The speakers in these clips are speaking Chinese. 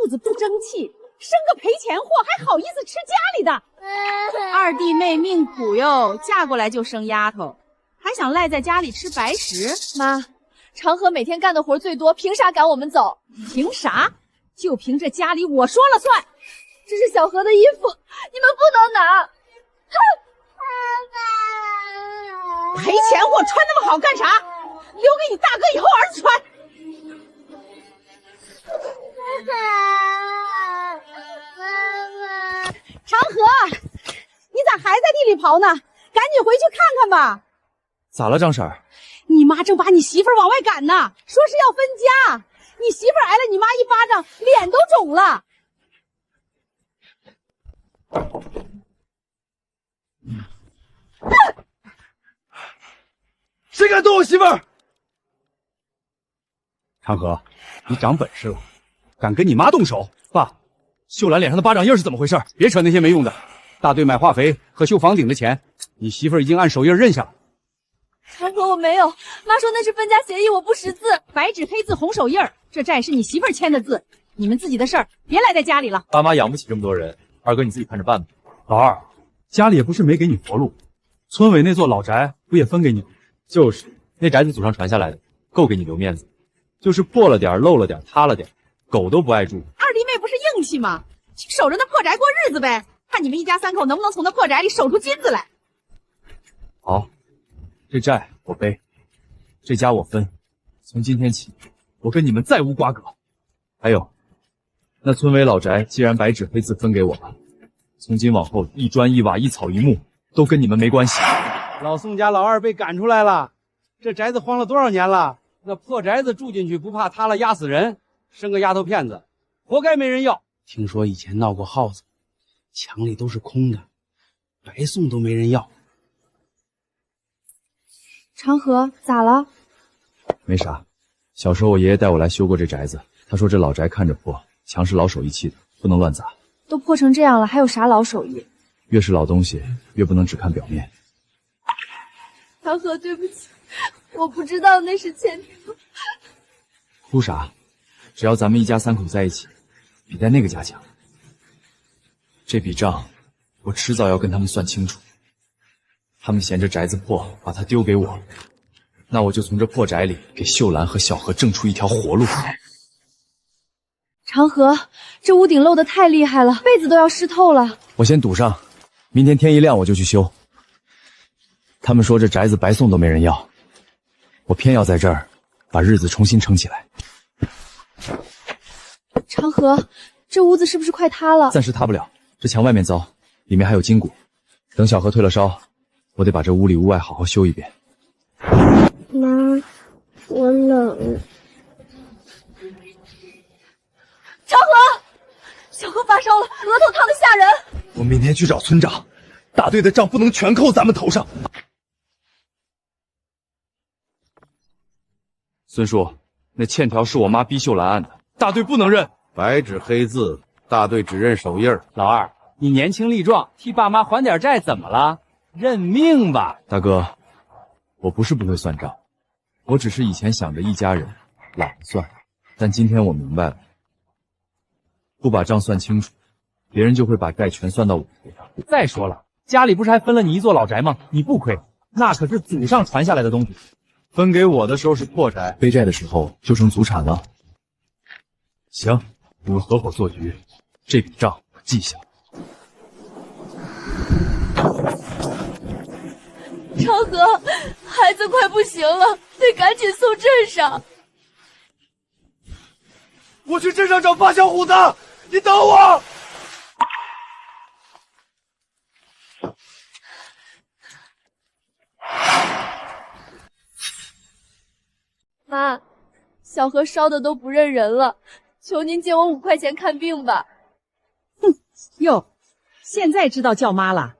子不争气，生个赔钱货还好意思吃家里的。二弟妹命苦哟，嫁过来就生丫头，还想赖在家里吃白食。妈，长河每天干的活最多，凭啥赶我们走？凭啥？就凭这家里我说了算。这是小河的衣服，你们不能拿。哼！赔钱货穿那么好干啥？留给你大哥以后儿子穿。长河，你咋还在地里刨呢？赶紧回去看看吧。咋了，张婶儿？你妈正把你媳妇儿往外赶呢，说是要分家。你媳妇儿挨了你妈一巴掌，脸都肿了。谁敢动我媳妇儿？长河，你长本事了，敢跟你妈动手？爸，秀兰脸上的巴掌印是怎么回事？别扯那些没用的。大队买化肥和修房顶的钱，你媳妇儿已经按手印认下了。长河，我没有，妈说那是分家协议，我不识字。白纸黑字红手印儿，这债是你媳妇儿签的字，你们自己的事儿，别赖在家里了。爸妈养不起这么多人，二哥你自己看着办吧。老二，家里也不是没给你活路，村委那座老宅不也分给你了？就是，那宅子祖上传下来的，够给你留面子。就是破了点、漏了点、塌了点，狗都不爱住。二弟妹不是硬气吗？守着那破宅过日子呗，看你们一家三口能不能从那破宅里守出金子来。好，这债我背，这家我分。从今天起，我跟你们再无瓜葛。还有，那村委老宅既然白纸黑字分给我了，从今往后一砖一瓦一草一木都跟你们没关系。老宋家老二被赶出来了，这宅子荒了多少年了？那破宅子住进去不怕塌了压死人，生个丫头片子，活该没人要。听说以前闹过耗子，墙里都是空的，白送都没人要。长河咋了？没啥，小时候我爷爷带我来修过这宅子，他说这老宅看着破，墙是老手艺砌的，不能乱砸。都破成这样了，还有啥老手艺？越是老东西，越不能只看表面。长河，对不起，我不知道那是欠条。哭啥？只要咱们一家三口在一起，比在那个家强。这笔账，我迟早要跟他们算清楚。他们嫌这宅子破，把它丢给我，那我就从这破宅里给秀兰和小何挣出一条活路。长河，这屋顶漏得太厉害了，被子都要湿透了。我先堵上，明天天一亮我就去修。他们说这宅子白送都没人要，我偏要在这儿把日子重新撑起来。长河，这屋子是不是快塌了？暂时塌不了，这墙外面糟，里面还有筋骨。等小何退了烧，我得把这屋里屋外好好修一遍。妈，我冷。长河，小何发烧了，额头烫得吓人。我明天去找村长，大队的账不能全扣咱们头上。孙叔，那欠条是我妈逼秀兰按的，大队不能认。白纸黑字，大队只认手印。老二，你年轻力壮，替爸妈还点债怎么了？认命吧。大哥，我不是不会算账，我只是以前想着一家人，懒得算。但今天我明白了，不把账算清楚，别人就会把债全算到我头上。再说了，家里不是还分了你一座老宅吗？你不亏，那可是祖上传下来的东西。分给我的时候是破宅，背债的时候就成祖产了。行，你们合伙做局，这笔账我记下。长河，孩子快不行了，得赶紧送镇上。我去镇上找八小虎子，你等我。妈，小何烧的都不认人了，求您借我5块钱看病吧。哼，哟，现在知道叫妈了。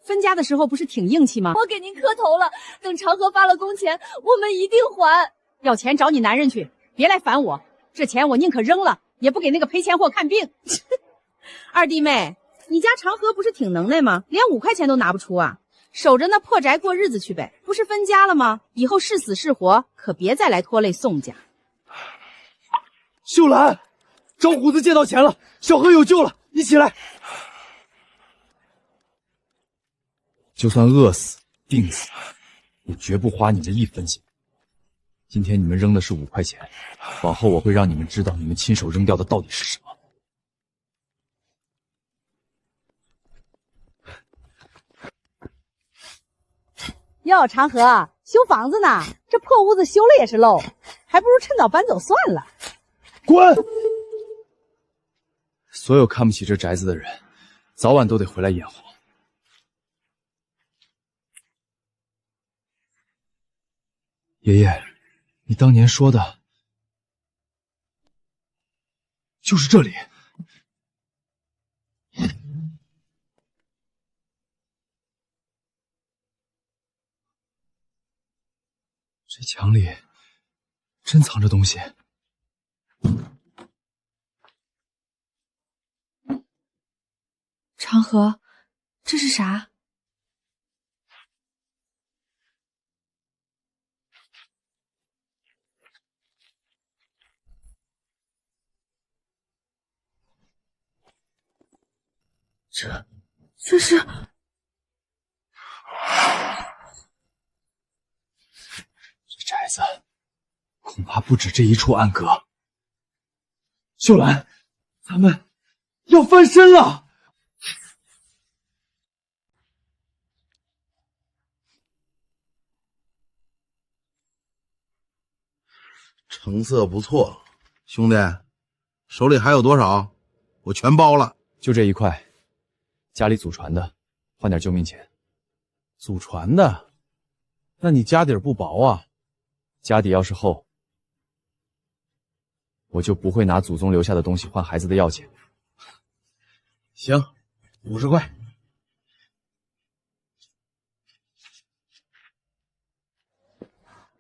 分家的时候不是挺硬气吗？我给您磕头了，等长河发了工钱，我们一定还。要钱找你男人去，别来烦我。这钱我宁可扔了，也不给那个赔钱货看病。二弟妹，你家长河不是挺能耐吗？连5块钱都拿不出啊？守着那破宅过日子去呗，不是分家了吗？以后是死是活，可别再来拖累宋家。秀兰，招虎子借到钱了，小何有救了，你起来。就算饿死、病死，也绝不花你这1分钱。今天你们扔的是5块钱，往后我会让你们知道你们亲手扔掉的到底是什么。哟，长河修房子呢，这破屋子修了也是漏，还不如趁早搬走算了。滚！所有看不起这宅子的人，早晚都得回来验货。爷爷，你当年说的就是这里。这墙里真藏着东西。长河，这是啥？这是……这宅子恐怕不止这一处暗格。秀兰，咱们要翻身了！成色不错，兄弟，手里还有多少？我全包了。就这一块，家里祖传的，换点救命钱。祖传的？那你家底儿不薄啊？家底要是厚，我就不会拿祖宗留下的东西换孩子的药钱。行，50块。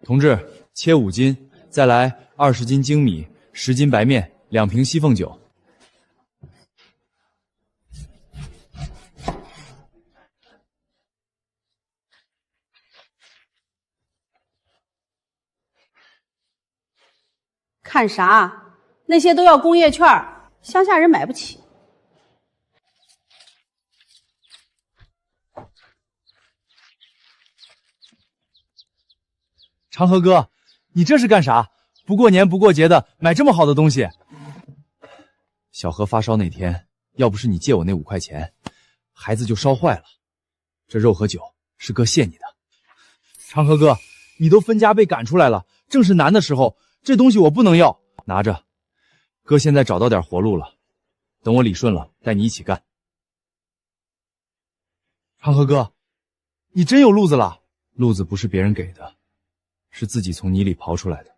同志，切5斤，再来20斤精米，10斤白面，2瓶西凤酒。看啥？那些都要工业券，乡下人买不起。长河哥，你这是干啥？不过年不过节的买这么好的东西？小何发烧那天，要不是你借我那5块钱，孩子就烧坏了。这肉和酒是哥谢你的。长河哥，你都分家被赶出来了，正是难的时候，这东西我不能要。拿着，哥现在找到点活路了，等我理顺了，带你一起干。长河哥，你真有路子了？路子不是别人给的，是自己从泥里刨出来的。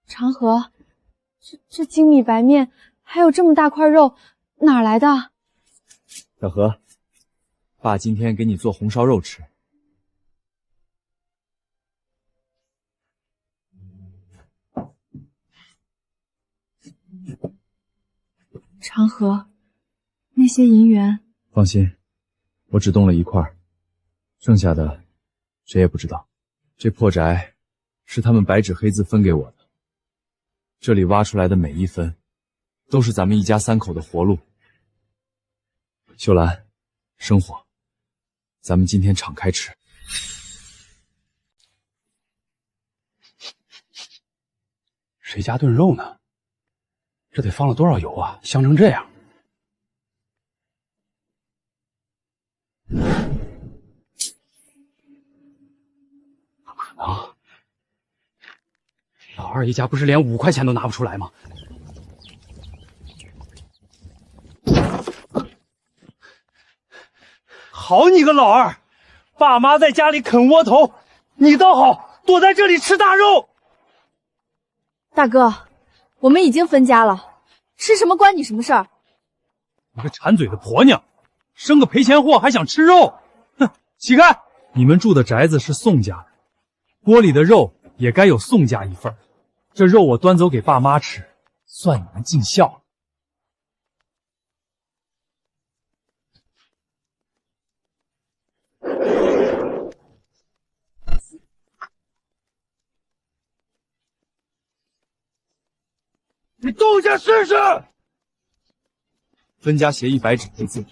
长河，这精米白面，还有这么大块肉，哪儿来的？小何，爸今天给你做红烧肉吃。长河，那些银元……放心，我只动了1块，剩下的谁也不知道。这破宅是他们白纸黑字分给我的，这里挖出来的每一分，都是咱们一家3口的活路。秀兰，生火，咱们今天敞开吃。谁家炖肉呢？这得放了多少油啊，香成这样。不可能，老二一家不是连5块钱都拿不出来吗？好你个老二，爸妈在家里啃窝头，你倒好，躲在这里吃大肉。大哥，我们已经分家了，吃什么关你什么事儿？你个馋嘴的婆娘，生个赔钱货还想吃肉？哼，起开！你们住的宅子是宋家的，锅里的肉也该有宋家一份。这肉我端走给爸妈吃，算你们尽孝了。你动下试试！分家协议白纸黑字，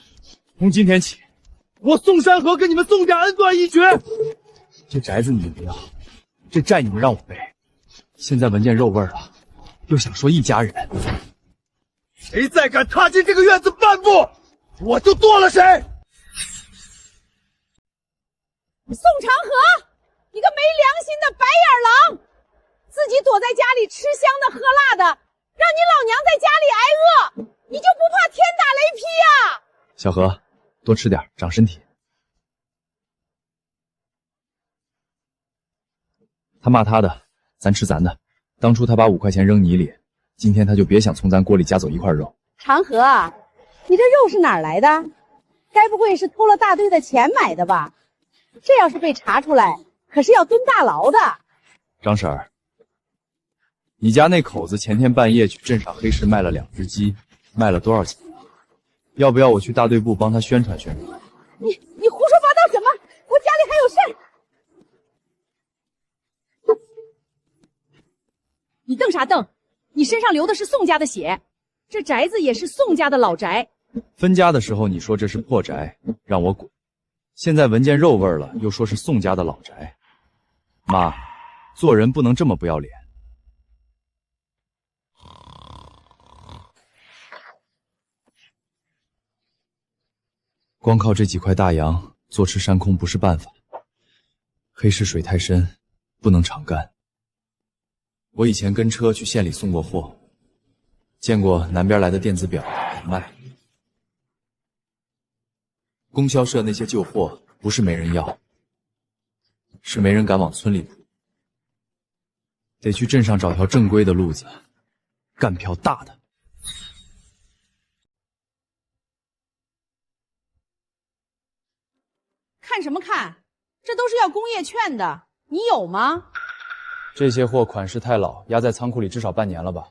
从今天起，我宋山河跟你们宋家恩断义绝。这宅子你们不要，这债你们让我背。现在闻见肉味了，又想说一家人，谁再敢踏进这个院子半步，我就剁了谁！宋长河，你个没良心的白眼狼，自己躲在家里吃香的喝辣的，让你老娘在家里挨饿，你就不怕天打雷劈啊？小何，多吃点，长身体。他骂他的，咱吃咱的。当初他把5块钱扔泥里，今天他就别想从咱锅里夹走一块肉。长河，你这肉是哪儿来的？该不会是偷了大队的钱买的吧？这要是被查出来，可是要蹲大牢的。张婶儿，你家那口子前天半夜去镇上黑市卖了2只鸡，卖了多少钱？要不要我去大队部帮他宣传宣传？你胡说八道什么？我家里还有事儿。你瞪啥瞪？你身上流的是宋家的血，这宅子也是宋家的老宅。分家的时候你说这是破宅，让我滚。现在闻见肉味了，又说是宋家的老宅。妈，做人不能这么不要脸。光靠这几块大洋坐吃山空不是办法，黑市水太深，不能常干。我以前跟车去县里送过货，见过南边来的电子表不卖。供销社那些旧货不是没人要，是没人敢往村里铺，得去镇上找条正规的路子，干票大的。看什么看？这都是要工业券的，你有吗？这些货款式太老，压在仓库里至少半年了吧？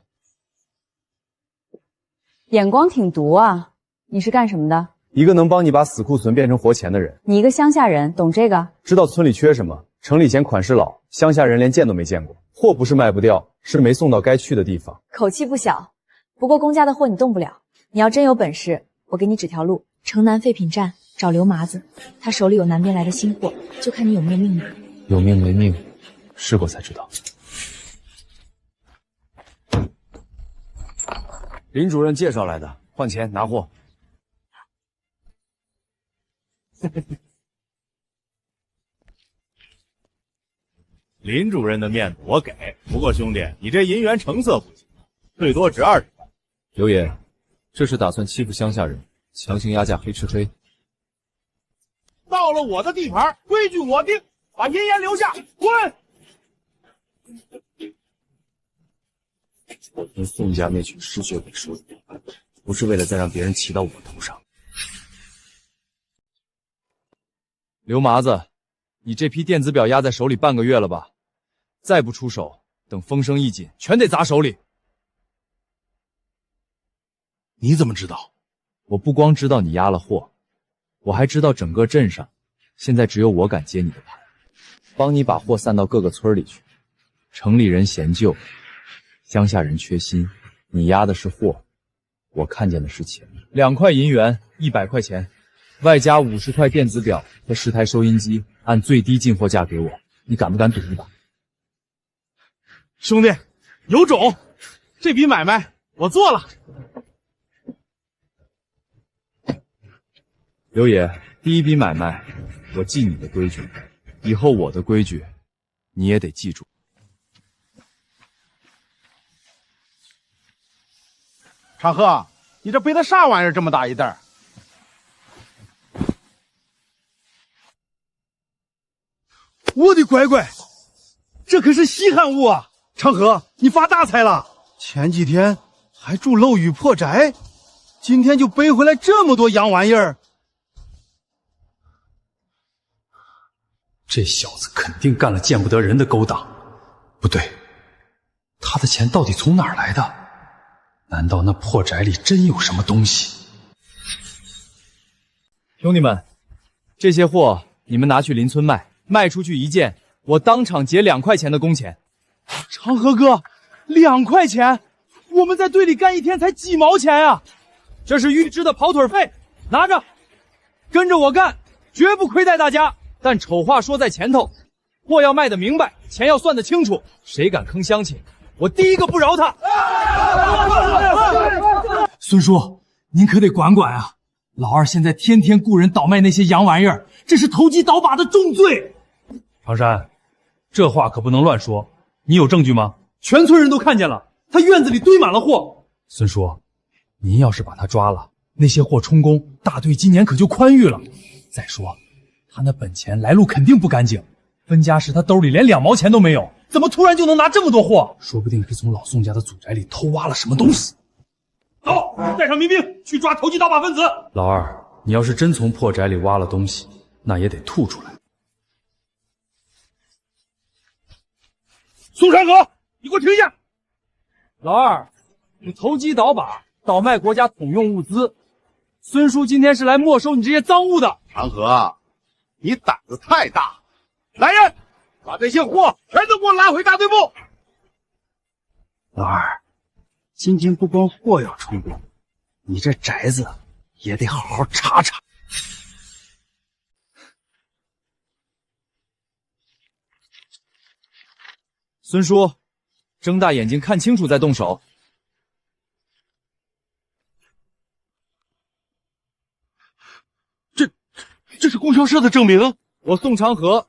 眼光挺毒啊！你是干什么的？一个能帮你把死库存变成活钱的人。你一个乡下人，懂这个？知道村里缺什么，城里嫌款式老，乡下人连见都没见过。货不是卖不掉，是没送到该去的地方。口气不小，不过公家的货你动不了。你要真有本事，我给你指条路，城南废品站找刘麻子，他手里有南边来的新货，就看你有没有命了。有命没命，试过才知道。林主任介绍来的，换钱拿货。林主任的面子我给，不过兄弟，你这银元成色不行，最多值20块。刘爷，这是打算欺负乡下人，强行压价黑吃黑。到了我的地盘，规矩我定，把银元留下，滚！我跟宋家那群失血鬼说的，不是为了再让别人骑到我头上。刘麻子，你这批电子表压在手里半个月了吧？再不出手，等风声一紧，全得砸手里。你怎么知道？我不光知道你压了货，我还知道整个镇上，现在只有我敢接你的盘，帮你把货散到各个村里去。城里人嫌旧，乡下人缺新，你压的是货，我看见的是钱。2块银元，100块钱，外加50块电子表和10台收音机，按最低进货价给我，你敢不敢赌一把？兄弟，有种！这笔买卖我做了。刘爷，第一笔买卖，我记你的规矩，以后我的规矩，你也得记住。长河，你这背的啥玩意儿？这么大一袋？我的乖乖，这可是稀罕物啊！长河，你发大财了！前几天还住漏雨破宅，今天就背回来这么多洋玩意儿。这小子肯定干了见不得人的勾当。不对，他的钱到底从哪儿来的？难道那破宅里真有什么东西？兄弟们，这些货你们拿去邻村卖，卖出去1件，我当场结2块钱的工钱。长河哥，2块钱，我们在队里干一天才几毛钱呀！这是预支的跑腿费，拿着，跟着我干，绝不亏待大家。但丑话说在前头，货要卖得明白，钱要算得清楚。谁敢坑乡亲，我第一个不饶他！孙叔，您可得管管啊！老二现在天天雇人倒卖那些洋玩意儿，这是投机倒把的重罪。常山，这话可不能乱说。你有证据吗？全村人都看见了，他院子里堆满了货。孙叔，您要是把他抓了，那些货充公，大队今年可就宽裕了。再说，他那本钱来路肯定不干净，分家时他兜里连2毛钱都没有，怎么突然就能拿这么多货？说不定是从老宋家的祖宅里偷挖了什么东西。走，带上民兵去抓投机倒把分子。老二，你要是真从破宅里挖了东西，那也得吐出来。宋山河，你给我停下！老二，你投机倒把，倒卖国家统用物资，孙叔今天是来没收你这些赃物的。长河，你胆子太大！来人，把这些货全都给我拉回大队部。老二，今天不光货要充公，你这宅子也得好好查查。孙叔，睁大眼睛看清楚再动手。这是供销社的证明。我宋长河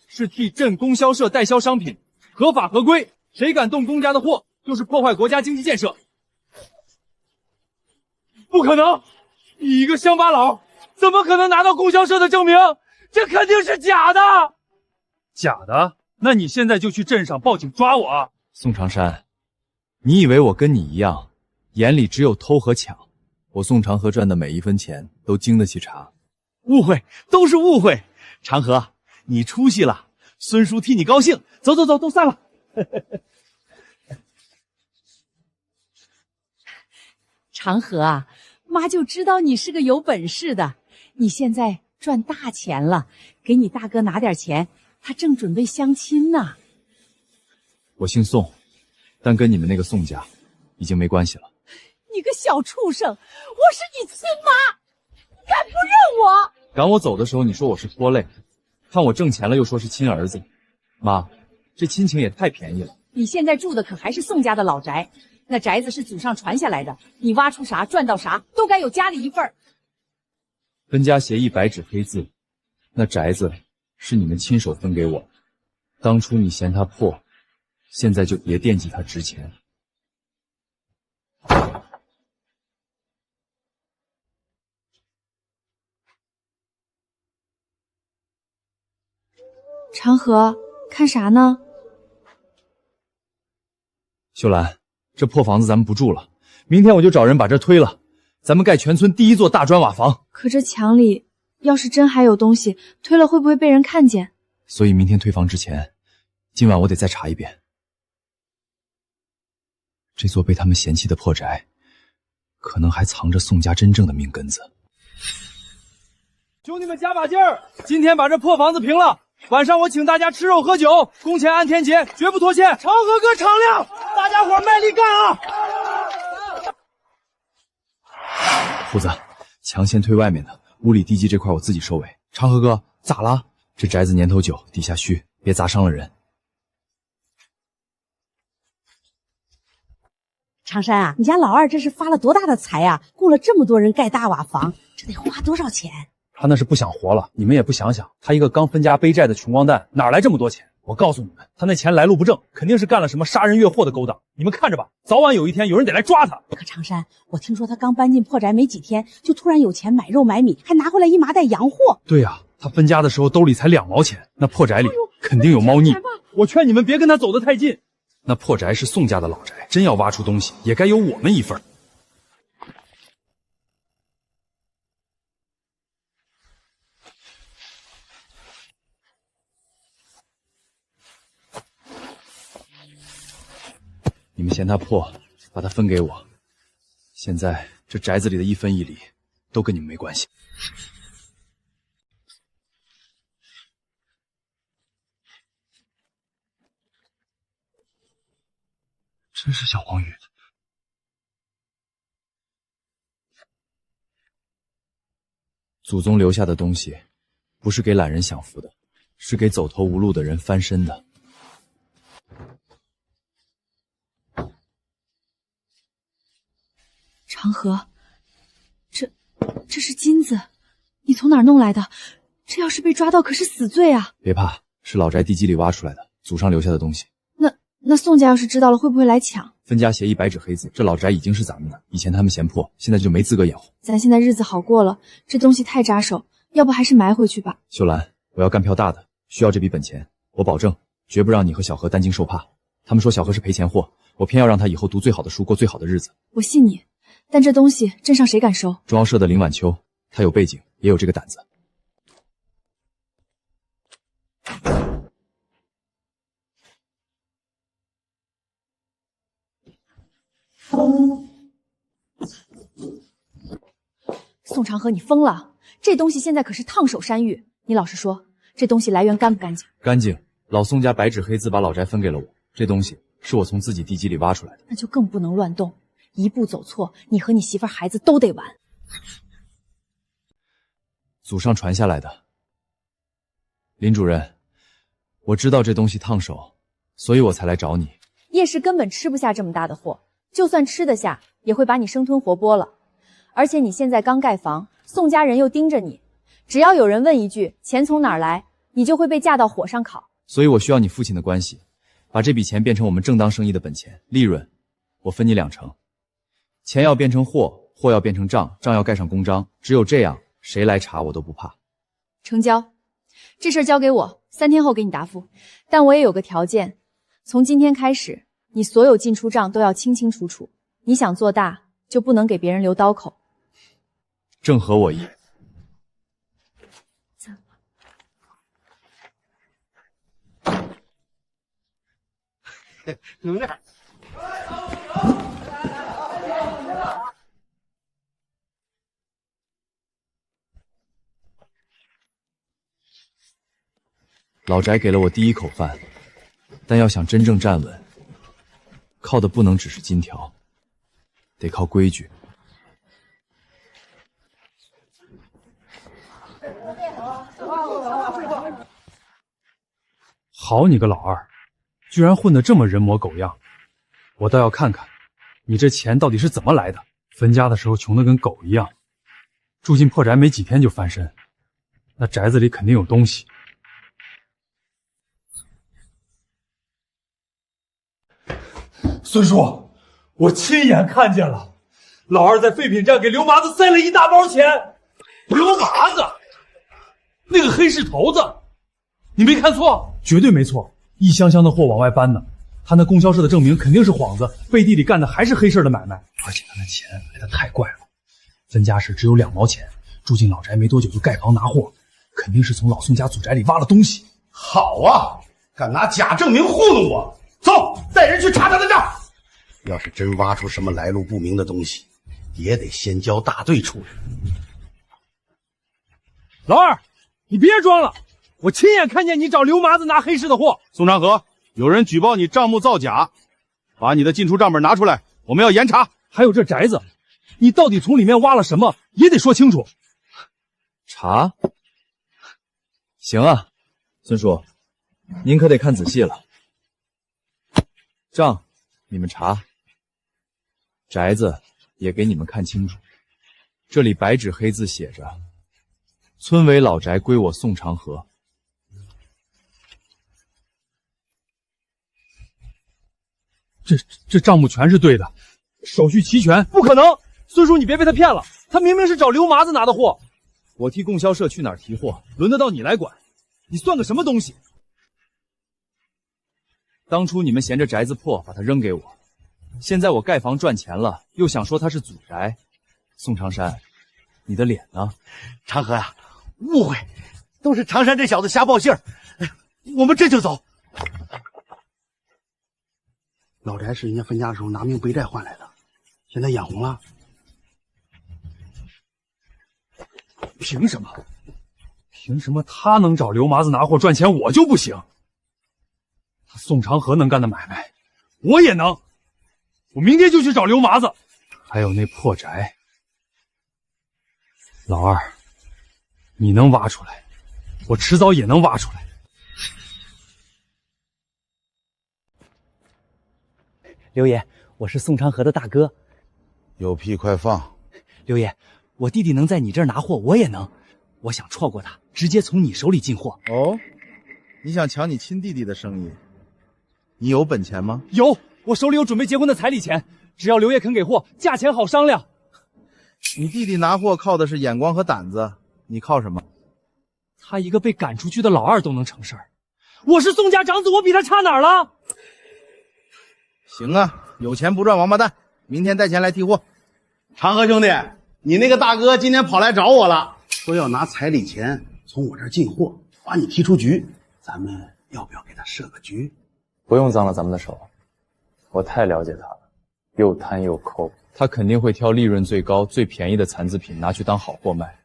是替镇供销社代销商品，合法合规，谁敢动公家的货，就是破坏国家经济建设。不可能！你一个乡巴佬，怎么可能拿到供销社的证明？这肯定是假的！假的？那你现在就去镇上报警抓我啊！宋长山，你以为我跟你一样，眼里只有偷和抢？我宋长河赚的每一分钱都经得起查。误会，都是误会。长河，你出息了，孙叔替你高兴。走走走，都散了。长河啊，妈就知道你是个有本事的。你现在赚大钱了，给你大哥拿点钱，他正准备相亲呢。我姓宋，但跟你们那个宋家已经没关系了。你个小畜生，我是你亲妈，你敢不认我？赶我走的时候你说我是拖累，看我挣钱了又说是亲儿子。妈，这亲情也太便宜了。你现在住的可还是宋家的老宅，那宅子是祖上传下来的，你挖出啥赚到啥，都该有家里一份儿。分家协议白纸黑字，那宅子是你们亲手分给我，当初你嫌它破，现在就别惦记它值钱。长河，看啥呢？秀兰，这破房子咱们不住了，明天我就找人把这推了，咱们盖全村第一座大砖瓦房。可这墙里要是真还有东西，推了会不会被人看见？所以明天推房之前，今晚我得再查一遍。这座被他们嫌弃的破宅，可能还藏着宋家真正的命根子。兄弟们加把劲儿，今天把这破房子平了。晚上我请大家吃肉喝酒，工钱按天结，绝不拖欠。长河哥敞亮，大家伙卖力干啊！虎子，墙先推外面的，屋里地基这块我自己收尾。长河哥，咋了？这宅子年头久，底下虚，别砸伤了人。长山啊，你家老二这是发了多大的财啊？雇了这么多人盖大瓦房，这得花多少钱？他那是不想活了，你们也不想想，他一个刚分家背债的穷光蛋，哪来这么多钱？我告诉你们，他那钱来路不正，肯定是干了什么杀人越货的勾当。你们看着吧，早晚有一天有人得来抓他。可长山，我听说他刚搬进破宅没几天，就突然有钱买肉买米，还拿回来一麻袋洋货。对呀，他分家的时候兜里才2毛钱，那破宅里肯定有猫腻。我劝你们别跟他走得太近。那破宅是宋家的老宅，真要挖出东西，也该有我们一份。你们嫌它破，把它分给我。现在这宅子里的一分一厘，都跟你们没关系。真是小黄鱼，祖宗留下的东西，不是给懒人享福的，是给走投无路的人翻身的。长河，这是金子，你从哪儿弄来的？这要是被抓到，可是死罪啊！别怕，是老宅地基里挖出来的，祖上留下的东西。那宋家要是知道了，会不会来抢？分家协议白纸黑字，这老宅已经是咱们的，以前他们嫌破，现在就没资格掩护。咱现在日子好过了，这东西太扎手，要不还是埋回去吧。秀兰，我要干票大的，需要这笔本钱，我保证绝不让你和小何担惊受怕。他们说小何是赔钱货，我偏要让他以后读最好的书，过最好的日子。我信你，但这东西镇上谁敢收？中央社的林晚秋，他有背景，也有这个胆子。宋长河，你疯了！这东西现在可是烫手山芋，你老实说，这东西来源干不干净？干净，老宋家白纸黑字把老宅分给了我，这东西是我从自己地基里挖出来的。那就更不能乱动，一步走错，你和你媳妇孩子都得完。祖上传下来的。林主任，我知道这东西烫手，所以我才来找你。叶氏根本吃不下这么大的货，就算吃得下，也会把你生吞活剥了。而且你现在刚盖房，宋家人又盯着你，只要有人问一句钱从哪儿来，你就会被架到火上烤。所以我需要你父亲的关系，把这笔钱变成我们正当生意的本钱，利润我分你2成。钱要变成货，货要变成账，账要盖上公章，只有这样，谁来查我都不怕。成交，这事儿交给我，3天后给你答复。但我也有个条件，从今天开始，你所有进出账都要清清楚楚。你想做大，就不能给别人留刀口。正合我意。怎么着？老宅给了我第一口饭，但要想真正站稳，靠的不能只是金条，得靠规矩。好你个老二，居然混得这么人模狗样！我倒要看看，你这钱到底是怎么来的？分家的时候穷得跟狗一样，住进破宅没几天就翻身，那宅子里肯定有东西。孙叔，我亲眼看见了，老二在废品站给刘麻子塞了一大包钱。刘麻子，那个黑市头子，你没看错，绝对没错，一箱箱的货往外搬呢。他那供销社的证明肯定是幌子，背地里干的还是黑市的买卖。而且他那钱来的太怪了，分家时只有2毛钱，住进老宅没多久就盖房拿货，肯定是从老宋家祖宅里挖了东西。好啊，敢拿假证明糊弄我！走，带人去查他的账。要是真挖出什么来路不明的东西，也得先交大队处理。老二，你别装了，我亲眼看见你找刘麻子拿黑市的货。宋长河，有人举报你账目造假，把你的进出账本拿出来，我们要严查。还有这宅子，你到底从里面挖了什么，也得说清楚。查？行啊，孙叔，您可得看仔细了。账你们查，宅子也给你们看清楚。这里白纸黑字写着，村委老宅归我宋长河。这账目全是对的，手续齐全。不可能，孙叔你别被他骗了，他明明是找刘麻子拿的货。我替供销社去哪儿提货，轮得到你来管？你算个什么东西？当初你们嫌这宅子破，把它扔给我，现在我盖房赚钱了，又想说它是祖宅。宋长山，你的脸呢？长河呀，误会，都是长山这小子瞎报信儿。我们这就走。老宅是人家分家的时候拿命背债换来的，现在眼红了。凭什么？凭什么他能找刘麻子拿货赚钱，我就不行？他宋长河能干的买卖，我也能。我明天就去找刘麻子。还有那破宅，老二，你能挖出来，我迟早也能挖出来。刘爷，我是宋长河的大哥。有屁快放！刘爷，我弟弟能在你这儿拿货，我也能。我想错过他，直接从你手里进货。哦，你想抢你亲弟弟的生意？你有本钱吗？有，我手里有准备结婚的彩礼钱，只要刘爷肯给货，价钱好商量。你弟弟拿货靠的是眼光和胆子，你靠什么？他一个被赶出去的老二都能成事儿，我是宋家长子，我比他差哪儿了？行啊，有钱不赚王八蛋，明天带钱来提货。长河兄弟，你那个大哥今天跑来找我了，说要拿彩礼钱从我这儿进货，把你踢出局。咱们要不要给他设个局？不用脏了咱们的手，我太了解他了，又贪又抠，他肯定会挑利润最高、最便宜的残次品拿去当好货卖。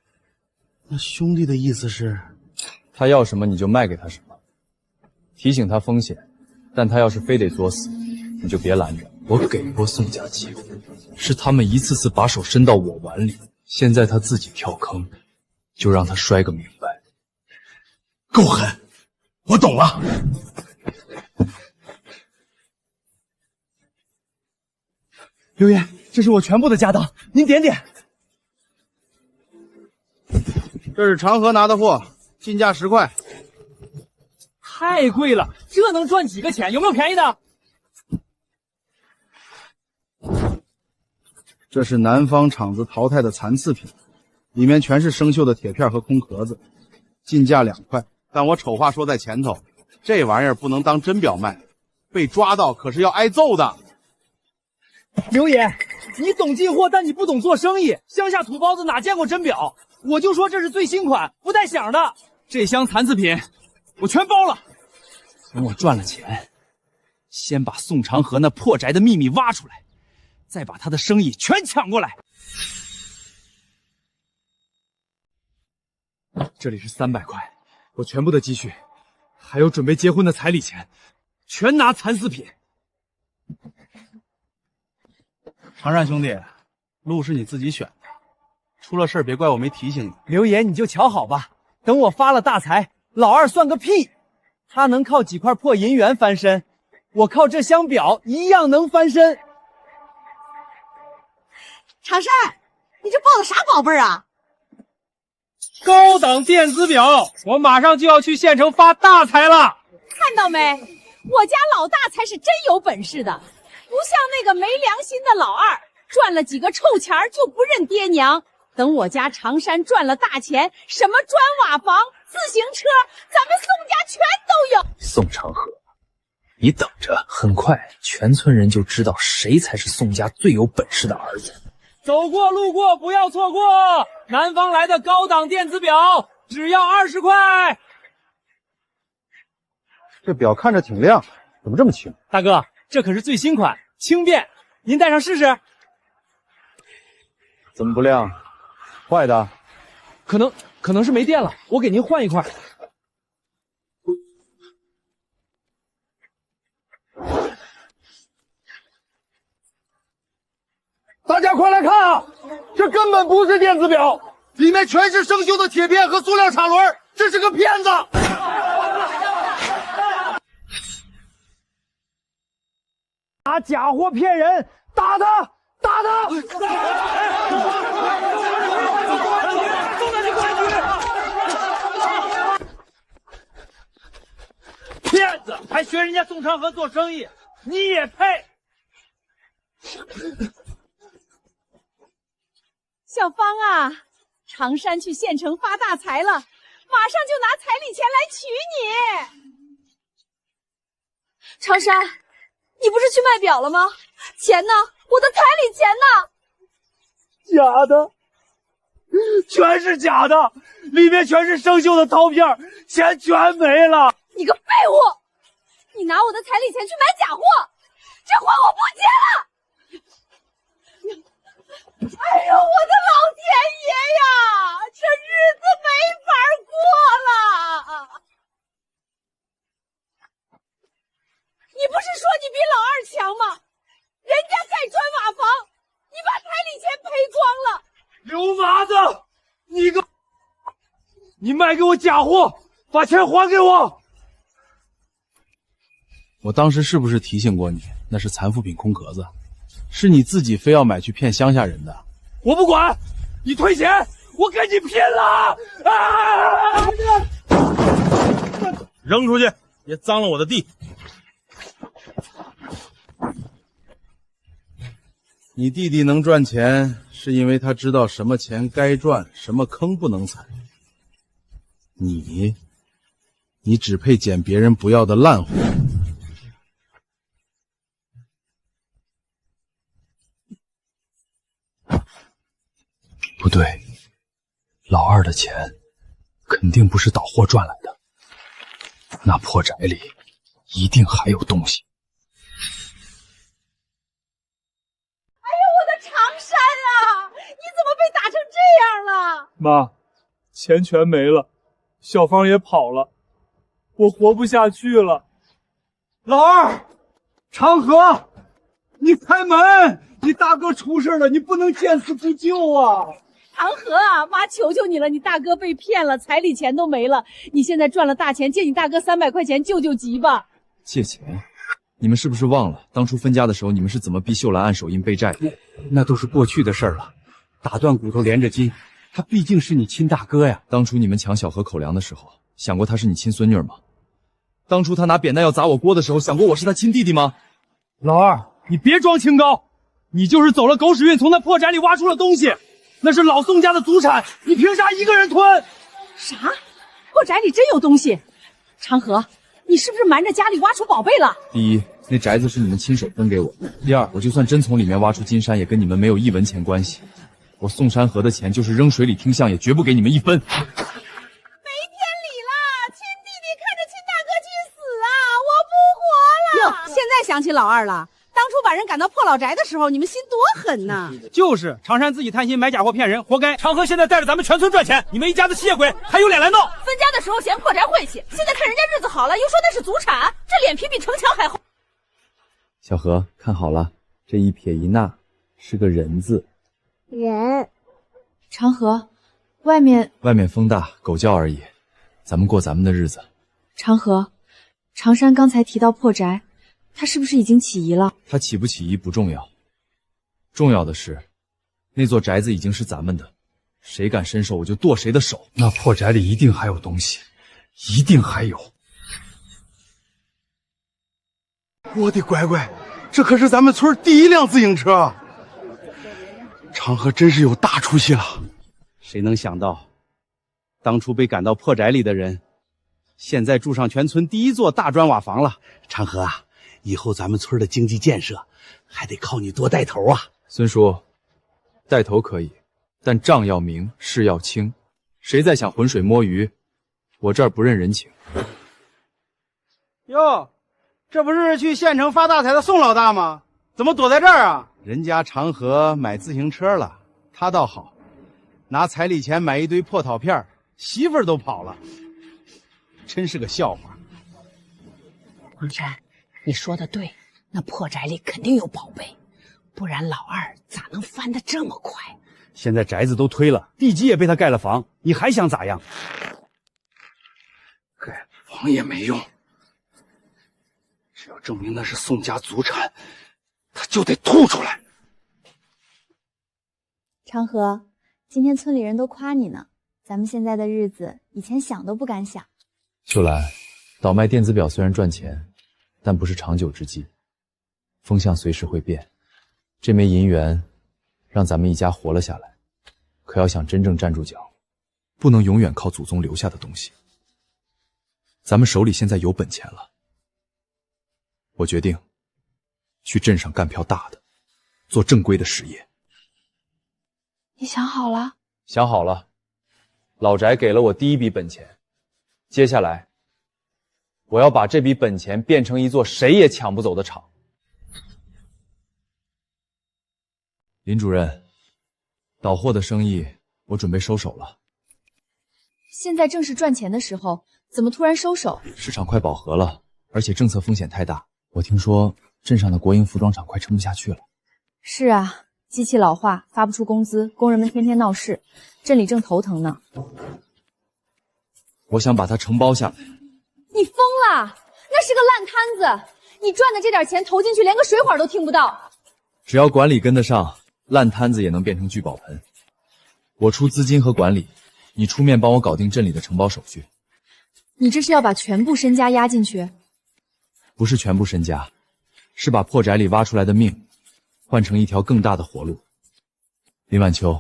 那兄弟的意思是，他要什么你就卖给他什么，提醒他风险，但他要是非得作死，你就别拦着。我给过宋家机会，是他们一次次把手伸到我碗里，现在他自己跳坑，就让他摔个明白。够狠，我懂了。刘爷，这是我全部的家当，您点点。这是长河拿的货，进价10块。太贵了，这能赚几个钱？有没有便宜的？这是南方厂子淘汰的残次品，里面全是生锈的铁片和空壳子，进价2块。但我丑话说在前头，这玩意儿不能当真表卖，被抓到可是要挨揍的。刘爷，你懂进货，但你不懂做生意。乡下土包子哪见过真表？我就说这是最新款，不带响的。这箱残次品，我全包了。等我赚了钱，先把宋长河那破宅的秘密挖出来，再把他的生意全抢过来。这里是300块，我全部的积蓄，还有准备结婚的彩礼钱，全拿残次品。长善兄弟，路是你自己选的，出了事别怪我没提醒你。刘爷，你就瞧好吧，等我发了大财，老二算个屁！他能靠几块破银元翻身，我靠这箱表一样能翻身。长善，你这抱的啥宝贝儿啊？高档电子表，我马上就要去县城发大财了。看到没？我家老大才是真有本事的，不像那个没良心的老二，赚了几个臭钱就不认爹娘。等我家长山赚了大钱，什么砖瓦房、自行车，咱们宋家全都有。宋长河，你等着，很快全村人就知道谁才是宋家最有本事的儿子。走过路过不要错过，南方来的高档电子表只要20块。这表看着挺亮，怎么这么轻？大哥，这可是最新款，轻便，您戴上试试。怎么不亮？坏的？可能是没电了，我给您换一块。大家快来看啊！这根本不是电子表，里面全是生锈的铁片和塑料砂轮，这是个骗子！拿假货骗人，打他！打他！骗子还学人家宋长河做生意，你也配？小芳啊，长山去县城发大财了，马上就拿彩礼钱来娶你。长山，你不是去卖表了吗？钱呢？我的彩礼钱呢？假的，全是假的，里面全是生锈的陶片，钱全没了。你个废物！你拿我的彩礼钱去买假货，这货我不接了！哎呦，我的老天爷呀，这日子没法过了！你不是说你比老二强吗？人家盖砖瓦房，你把彩礼钱赔光了。刘麻子，你个你卖给我假货，把钱还给我！我当时是不是提醒过你，那是残副品空壳子，是你自己非要买去骗乡下人的？我不管，你退钱，我跟你拼了！扔出去，别脏了我的地。你弟弟能赚钱，是因为他知道什么钱该赚，什么坑不能踩。你只配捡别人不要的烂货。不对，老二的钱肯定不是倒货赚来的，那破宅里一定还有东西。哎呦，我的长衫啊！你怎么被打成这样了？妈，钱全没了，小芳也跑了，我活不下去了。老二，长河，你开门！你大哥出事了，你不能见死不救啊！长河啊，妈求求你了，你大哥被骗了，彩礼钱都没了，你现在赚了大钱，借你大哥300块钱救救急吧。借钱？你们是不是忘了当初分家的时候，你们是怎么逼秀兰按手印背债的？那都是过去的事儿了，打断骨头连着筋，他毕竟是你亲大哥呀。当初你们抢小何口粮的时候，想过他是你亲孙女吗？当初他拿扁担要砸我锅的时候，想过我是他亲弟弟吗？老二，你别装清高，你就是走了狗屎运，从那破宅里挖出了东西，那是老宋家的祖产，你凭啥一个人吞？啥？破宅里真有东西？长河，你是不是瞒着家里挖出宝贝了？第一，那宅子是你们亲手分给我的；第二，我就算真从里面挖出金山，也跟你们没有1文钱关系。我宋山河的钱就是扔水里听相，也绝不给你们1分。没天理了！亲弟弟看着亲大哥去死啊！我不活了！哟，现在想起老二了。当初把人赶到破老宅的时候，你们心多狠呐！就是常山自己贪心买假货骗人，活该。长河现在带着咱们全村赚钱，你们一家子吸血鬼还有脸来闹？分家的时候嫌破宅晦气，现在看人家日子好了，又说那是祖产，这脸皮比城墙还厚。小何，看好了，这一撇一捺是个人字。人。长河，外面风大，狗叫而已，咱们过咱们的日子。长河，长山刚才提到破宅，他是不是已经起疑了？他起不起疑不重要，重要的是，那座宅子已经是咱们的，谁敢伸手我就剁谁的手。那破宅里一定还有东西，一定还有。我的乖乖，这可是咱们村第1辆自行车，长河真是有大出息了。谁能想到，当初被赶到破宅里的人，现在住上全村第1座大砖瓦房了。长河啊，以后咱们村的经济建设还得靠你多带头啊。孙叔，带头可以，但账要明，事要清。谁再想浑水摸鱼，我这儿不认人情。哟，这不是去县城发大财的宋老大吗？怎么躲在这儿啊？人家长河买自行车了，他倒好，拿彩礼钱买一堆破陶片，媳妇儿都跑了，真是个笑话。黄山，你说的对，那破宅里肯定有宝贝，不然老二咋能翻得这么快？现在宅子都推了，地基也被他盖了房，你还想咋样？盖房也没用，只要证明那是宋家祖产，他就得吐出来。长河，今天村里人都夸你呢，咱们现在的日子，以前想都不敢想。秀兰，倒卖电子表虽然赚钱，但不是长久之计，风向随时会变。这枚银元让咱们一家活了下来，可要想真正站住脚，不能永远靠祖宗留下的东西。咱们手里现在有本钱了，我决定去镇上干票大的，做正规的实业。你想好了？想好了，老宅给了我第1笔本钱，接下来我要把这笔本钱变成一座谁也抢不走的厂。林主任，倒货的生意我准备收手了。现在正是赚钱的时候，怎么突然收手？市场快饱和了，而且政策风险太大。我听说镇上的国营服装厂快撑不下去了。是啊，机器老化，发不出工资，工人们天天闹事，镇里正头疼呢。我想把它承包下来。你疯了？那是个烂摊子，你赚的这点钱投进去，连个水管都听不到。只要管理跟得上，烂摊子也能变成聚宝盆。我出资金和管理，你出面帮我搞定镇里的承包手续。你这是要把全部身家压进去？不是全部身家，是把破宅里挖出来的命，换成一条更大的活路。林晚秋，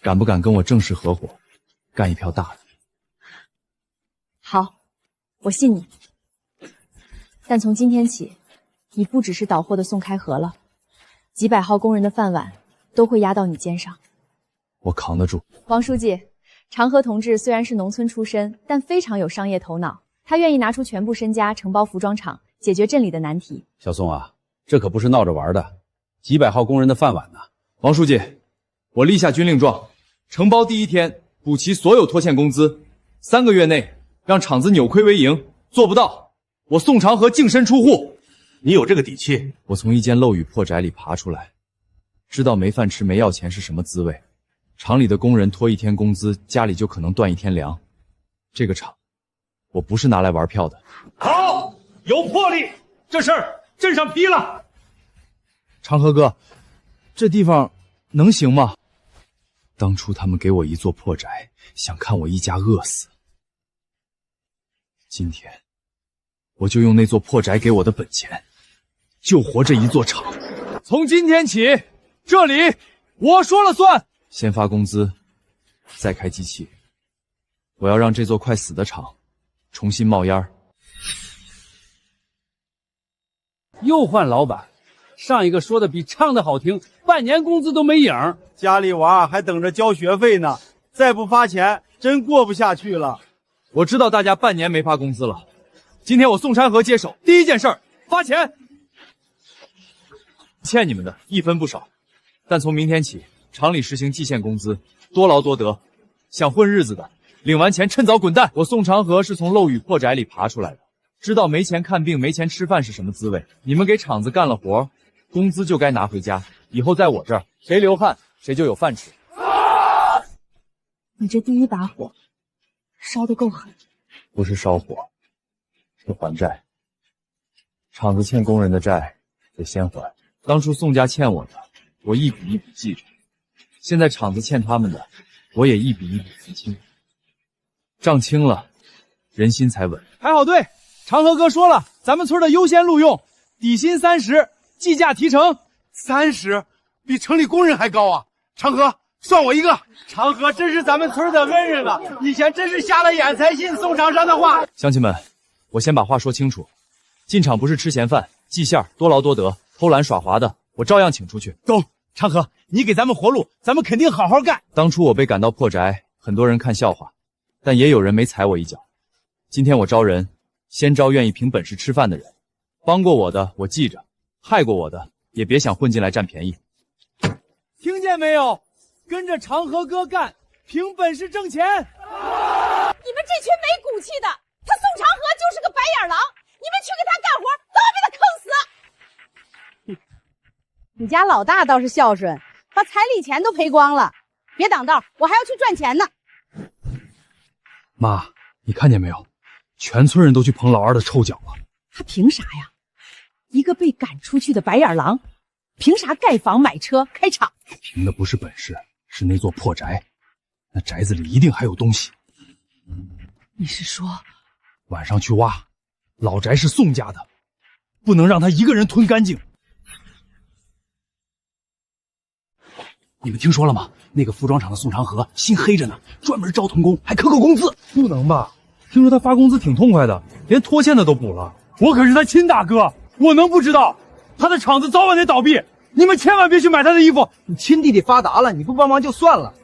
敢不敢跟我正式合伙，干一票大的？好，我信你。但从今天起，你不只是倒货的宋开河了，几百号工人的饭碗都会压到你肩上。我扛得住。王书记，长河同志虽然是农村出身，但非常有商业头脑，他愿意拿出全部身家承包服装厂，解决镇里的难题。小宋啊，这可不是闹着玩的，几百号工人的饭碗呢。王书记，我立下军令状，承包第一天补齐所有拖欠工资，3个月内让厂子扭亏为盈，做不到，我宋长河净身出户。你有这个底气？我从一间漏雨破宅里爬出来，知道没饭吃没要钱是什么滋味。厂里的工人拖1天工资，家里就可能断1天粮。这个厂，我不是拿来玩票的。好，有魄力，这事儿镇上批了。长河哥，这地方能行吗？当初他们给我一座破宅，想看我一家饿死。今天，我就用那座破宅给我的本钱，救活这一座厂。从今天起，这里我说了算。先发工资，再开机器。我要让这座快死的厂重新冒烟儿。又换老板，上一个说的比唱的好听，半年工资都没影，家里娃还等着交学费呢，再不发钱，真过不下去了。我知道大家半年没发工资了，今天我宋山河接手，第一件事发钱。欠你们的1分不少，但从明天起，厂里实行季限工资，多劳多得。想混日子的，领完钱趁早滚蛋。我宋长河是从漏雨破宅里爬出来的，知道没钱看病、没钱吃饭是什么滋味。你们给厂子干了活，工资就该拿回家。以后在我这儿，谁流汗谁就有饭吃。你这第一把火烧得够狠。不是烧火，是还债。厂子欠工人的债得先还。当初宋家欠我的，我一笔一笔记着。现在厂子欠他们的，我也一笔一笔还清。账清了，人心才稳。排好队，长河哥说了，咱们村的优先录用，底薪30，计价提成。30，比城里工人还高啊！长河，算我一个。长河真是咱们村的恩人啊，以前真是瞎了眼才信宋厂商的话。乡亲们，我先把话说清楚，进厂不是吃闲饭、系线、多劳多得、偷懒耍滑的，我照样请出去。走，长河，你给咱们活路，咱们肯定好好干。当初我被赶到破宅，很多人看笑话，但也有人没踩我一脚。今天我招人，先招愿意凭本事吃饭的人，帮过我的我记着，害过我的也别想混进来占便宜。听见没有？跟着长河哥干，凭本事挣钱。你们这群没骨气的，他宋长河就是个白眼狼，你们去给他干活，都要被他坑死。你家老大倒是孝顺，把彩礼钱都赔光了。别挡道，我还要去赚钱呢。妈，你看见没有？全村人都去捧老二的臭脚了。他凭啥呀？一个被赶出去的白眼狼，凭啥盖房、买车、开厂？凭的不是本事，是那座破宅。那宅子里一定还有东西。你是说，晚上去挖？老宅是宋家的，不能让他一个人吞干净。你们听说了吗？那个服装厂的宋长河心黑着呢，专门招童工，还克扣工资。不能吧？听说他发工资挺痛快的，连拖欠的都补了。我可是他亲大哥，我能不知道？他的厂子早晚得倒闭，你们千万别去买他的衣服。你亲弟弟发达了，你不帮忙就算了，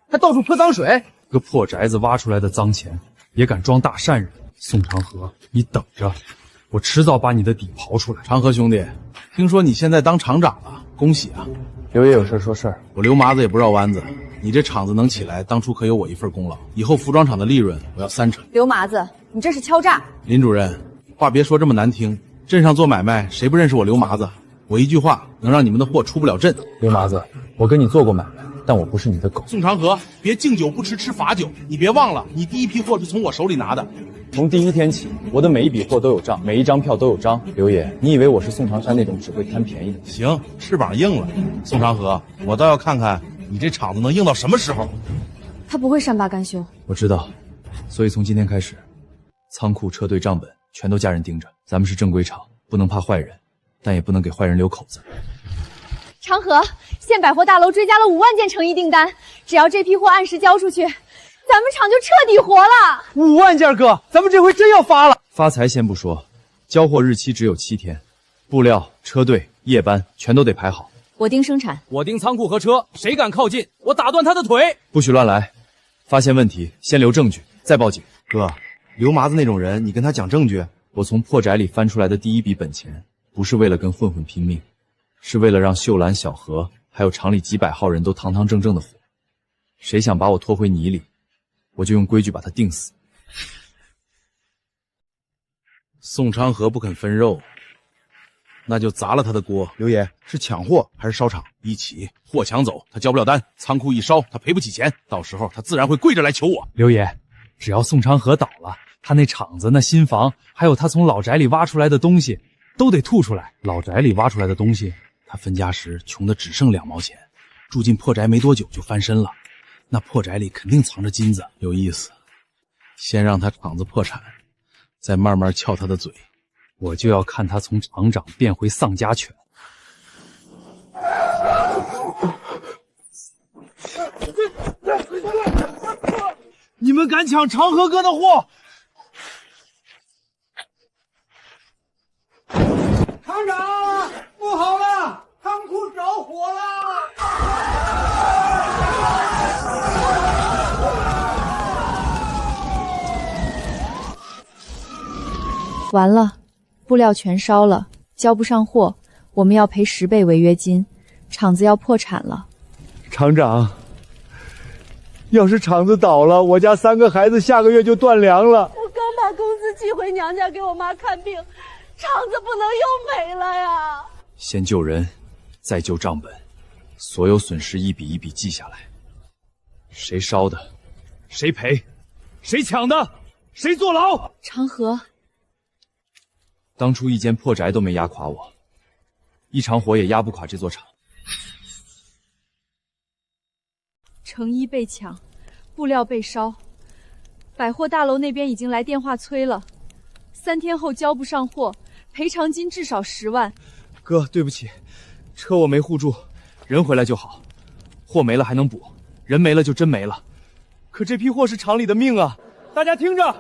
还到处泼脏水。个破宅子挖出来的脏钱，也敢装大善人？宋长河，你等着，我迟早把你的底刨出来。长河兄弟，听说你现在当厂长了，恭喜啊！刘爷有事说事儿，我刘麻子也不绕弯子，你这厂子能起来，当初可有我一份功劳，以后服装厂的利润我要30%。刘麻子，你这是敲诈！林主任，话别说这么难听，镇上做买卖谁不认识我刘麻子？我一句话能让你们的货出不了镇。刘麻子，我跟你做过买卖，但我不是你的狗。宋长河，别敬酒不吃吃罚酒，你别忘了，你第一批货是从我手里拿的。从第一天起，我的每一笔货都有账，每一张票都有章。刘爷，你以为我是宋长山那种只会贪便宜的？行，翅膀硬了。宋长河，我倒要看看你这场子能硬到什么时候。他不会善罢甘休。我知道，所以从今天开始，仓库、车队、账本全都加人盯着。咱们是正规厂，不能怕坏人，但也不能给坏人留口子。长河，现百货大楼追加了5万件成衣订单，只要这批货按时交出去，咱们厂就彻底活了。5万件，哥，咱们这回真要发了。发财先不说，交货日期只有7天，布料、车队、夜班全都得排好。我盯生产，我盯仓库和车，谁敢靠近，我打断他的腿。不许乱来，发现问题先留证据，再报警。哥，刘麻子那种人，你跟他讲证据？我从破宅里翻出来的第一笔本钱，不是为了跟混混拼命，是为了让秀兰、小何还有厂里几百号人都堂堂正正的活。谁想把我拖回泥里，我就用规矩把他定死。宋长河不肯分肉，那就砸了他的锅。刘爷，是抢货还是烧厂？一起，货抢走，他交不了单；仓库一烧，他赔不起钱。到时候他自然会跪着来求我。刘爷，只要宋长河倒了，他那厂子、那新房，还有他从老宅里挖出来的东西，都得吐出来。老宅里挖出来的东西，他分家时穷的只剩2毛钱，住进破宅没多久就翻身了。那破宅里肯定藏着金子，有意思。先让他厂子破产，再慢慢撬他的嘴。我就要看他从厂长变回丧家犬。你们敢抢长河哥的货！厂长，不好了，仓库着火了！完了，布料全烧了，交不上货，我们要赔10倍违约金，厂子要破产了。厂长，要是厂子倒了，我家3个孩子下个月就断粮了。我刚把工资寄回娘家给我妈看病，厂子不能又没了呀！先救人，再救账本，所有损失一笔一笔记下来。谁烧的，谁赔，谁抢的，谁坐牢。长河，当初一间破宅都没压垮我，一场火也压不垮这座厂。成衣被抢，布料被烧，百货大楼那边已经来电话催了，3天后交不上货，赔偿金至少10万。哥，对不起，车我没护住，人回来就好，货没了还能补，人没了就真没了。可这批货是厂里的命啊！大家听着，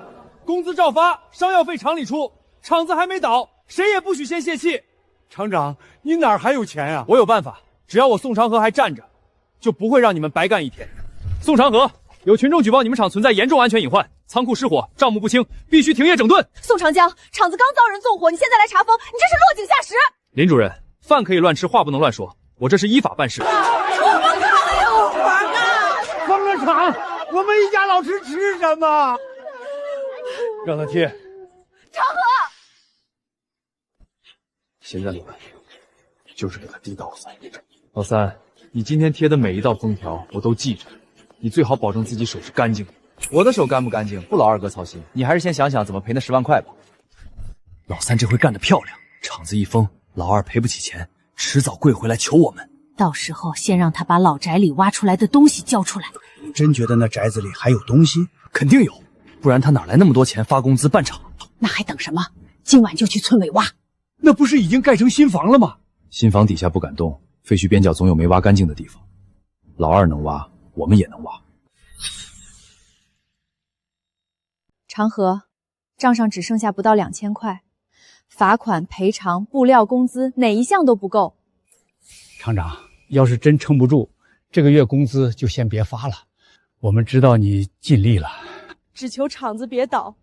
工资照发，商药费厂里出，厂子还没倒，谁也不许先泄气。厂长，你哪儿还有钱啊？我有办法，只要我宋长河还站着，就不会让你们白干一天。宋长河，有群众举报你们厂存在严重安全隐患，仓库失火，账目不清，必须停业整顿。宋长江，厂子刚遭人纵火，你现在来查封，你这是落井下石。林主任，饭可以乱吃，话不能乱说，我这是依法办事。我们可有法干！封了厂，我们一家老吃吃什么？让他贴。长河，现在的办就是给他递刀子。老三，你今天贴的每一道封条我都记着，你最好保证自己手是干净的。我的手干不干净不劳二哥操心，你还是先想想怎么赔那10万块吧。老三这回干得漂亮，厂子一封，老二赔不起钱，迟早跪回来求我们。到时候先让他把老宅里挖出来的东西交出来。真觉得那宅子里还有东西？肯定有，不然他哪来那么多钱发工资办厂？那还等什么？今晚就去村委挖。那不是已经盖成新房了吗？新房底下不敢动，废墟边角总有没挖干净的地方。老二能挖，我们也能挖。长河，账上只剩下不到2000块，罚款、赔偿、布料、工资哪一项都不够。厂长，要是真撑不住，这个月工资就先别发了。我们知道你尽力了，只求厂子别倒。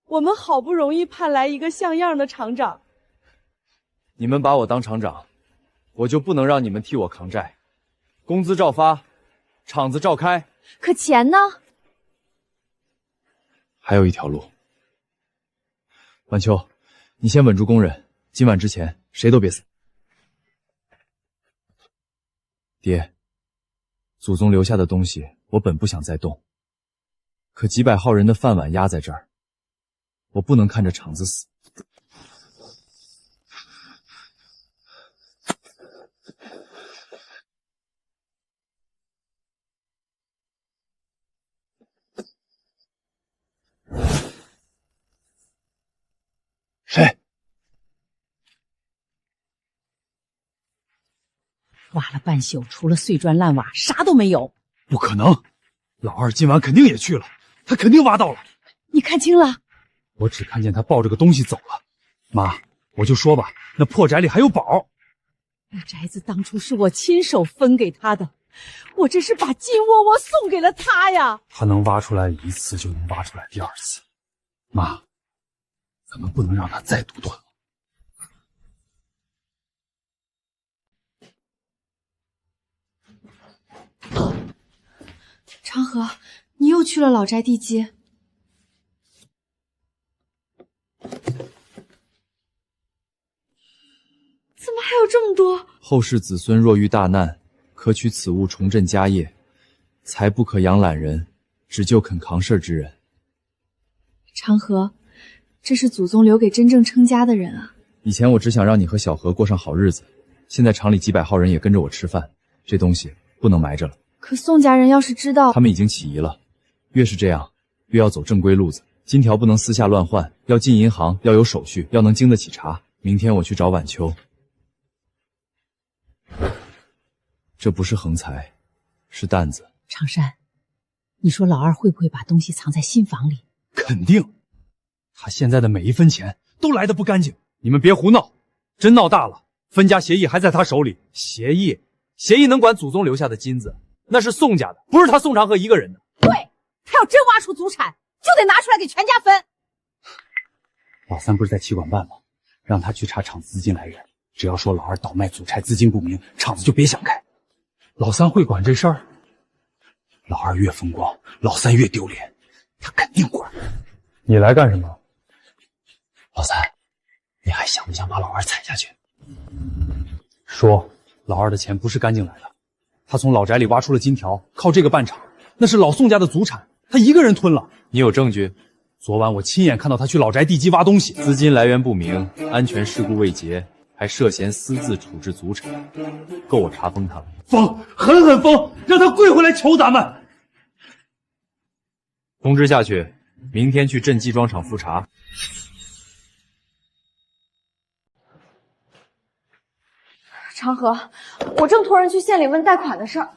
我们好不容易盼来一个像样的厂长。你们把我当厂长，我就不能让你们替我扛债。工资照发，厂子照开。可钱呢？还有一条路。晚秋，你先稳住工人，今晚之前谁都别死。爹，祖宗留下的东西，我本不想再动，可几百号人的饭碗压在这儿，我不能看着厂子死。谁？挖了半宿，除了碎砖烂瓦，啥都没有。不可能，老二今晚肯定也去了，他肯定挖到了。你看清了？我只看见他抱着个东西走了。妈，我就说吧，那破宅里还有宝。那宅子当初是我亲手分给他的，我这是把金窝窝送给了他呀。他能挖出来一次，就能挖出来第二次。妈，咱们不能让他再独断了。长河，你又去了老宅地基。怎么还有这么多？后世子孙若遇大难，可取此物重振家业，才不可养懒人，只救肯扛事儿之人。长河，这是祖宗留给真正称家的人啊。以前我只想让你和小何过上好日子，现在厂里几百号人也跟着我吃饭，这东西不能埋着了。可宋家人要是知道，他们已经起疑了。越是这样，越要走正规路子，金条不能私下乱换，要进银行，要有手续，要能经得起查。明天我去找晚秋。这不是横财，是担子。常山，你说老二会不会把东西藏在新房里？肯定，他现在的每一分钱都来得不干净。你们别胡闹，真闹大了，分家协议还在他手里。协议能管祖宗留下的金子，那是宋家的，不是他宋长河一个人的。对，他要真挖出祖产，就得拿出来给全家分。老三不是在企管办吗？让他去查厂子资金来源，只要说老二倒卖祖宅，资金不明，厂子就别想开。老三会管这事儿？老二越风光，老三越丢脸，他肯定管。你来干什么？老三，你还想不想把老二踩下去？说，老二的钱不是干净来的，他从老宅里挖出了金条，靠这个办厂，那是老宋家的祖产，他一个人吞了。你有证据？昨晚我亲眼看到他去老宅地基挖东西，资金来源不明，安全事故未结，还涉嫌私自处置祖产，够我查封他了。封，狠狠封，让他跪回来求咱们。通知下去，明天去镇机庄厂复查。长河，我正托人去县里问贷款的事儿。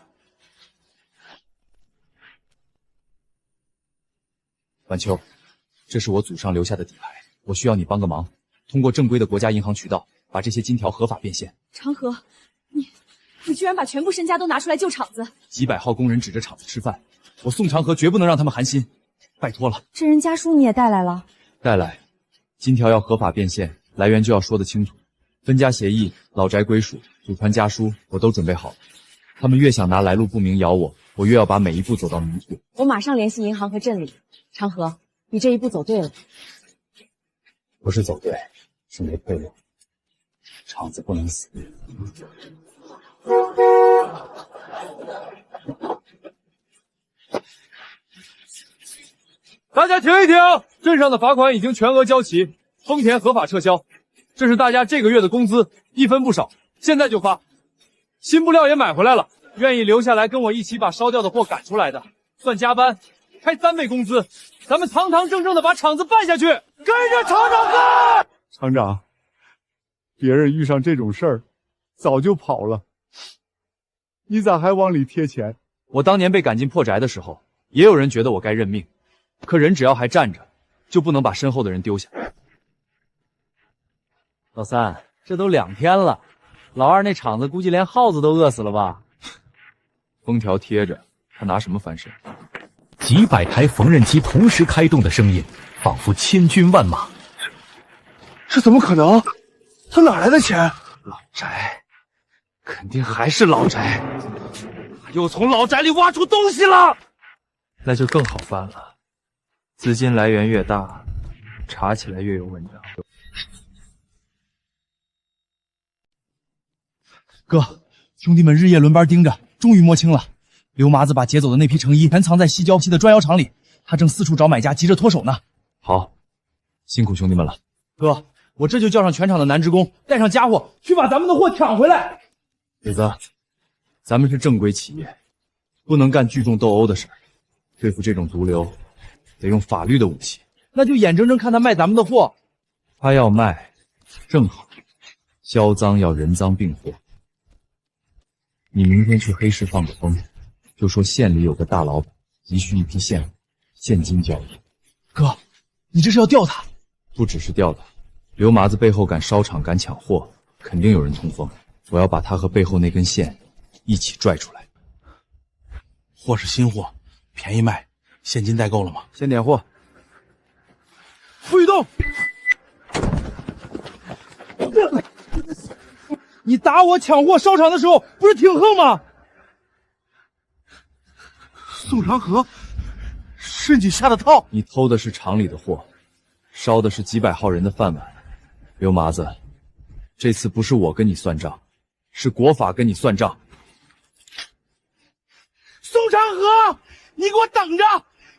晚秋，这是我祖上留下的底牌，我需要你帮个忙，通过正规的国家银行渠道，把这些金条合法变现。长河，你居然把全部身家都拿出来救厂子！几百号工人指着厂子吃饭，我宋长河绝不能让他们寒心，拜托了。真人家书你也带来了？带来，金条要合法变现，来源就要说得清楚，分家协议、老宅归属、祖传家书我都准备好了。他们越想拿来路不明咬我，我越要把每一步走到明确。我马上联系银行和镇里。长河，你这一步走对了。不是走对，是没退路。厂子不能死。大家停一停，镇上的罚款已经全额交齐，丰田合法撤销，这是大家这个月的工资，1分不少，现在就发。新布料也买回来了，愿意留下来跟我一起把烧掉的货赶出来的，算加班，开3倍工资，咱们堂堂正正的把厂子办下去，跟着厂长干！厂长，别人遇上这种事儿，早就跑了，你咋还往里贴钱？我当年被赶进破宅的时候，也有人觉得我该认命，可人只要还站着，就不能把身后的人丢下。老三，这都2天了，老二那厂子估计连耗子都饿死了吧？封条贴着，他拿什么翻身？几百台缝纫机同时开动的声音，仿佛千军万马。这怎么可能？他哪来的钱？老宅，肯定还是老宅，又从老宅里挖出东西了，那就更好办了。资金来源越大，查起来越有文章。哥，兄弟们日夜轮班盯着，终于摸清了，刘麻子把劫走的那批成衣全藏在西郊西的砖窑厂里，他正四处找买家，急着脱手呢。好，辛苦兄弟们了。哥，我这就叫上全场的男职工，带上家伙去把咱们的货抢回来。铁子，咱们是正规企业，不能干聚众斗殴的事儿。对付这种毒瘤，得用法律的武器。那就眼睁睁看他卖咱们的货。他要卖，正好。销赃要人赃并获。你明天去黑市放个风，就说县里有个大老板急需一批现货，现金交易。哥，你这是要吊他？不只是吊他，刘麻子背后敢烧厂敢抢货，肯定有人通风。我要把他和背后那根线一起拽出来。货是新货，便宜卖，现金带够了吗？先点货。傅玉栋，你打我抢货烧厂的时候不是挺横吗？宋长河，是你下的套。你偷的是厂里的货，烧的是几百号人的饭碗。刘麻子，这次不是我跟你算账，是国法跟你算账。宋长河，你给我等着！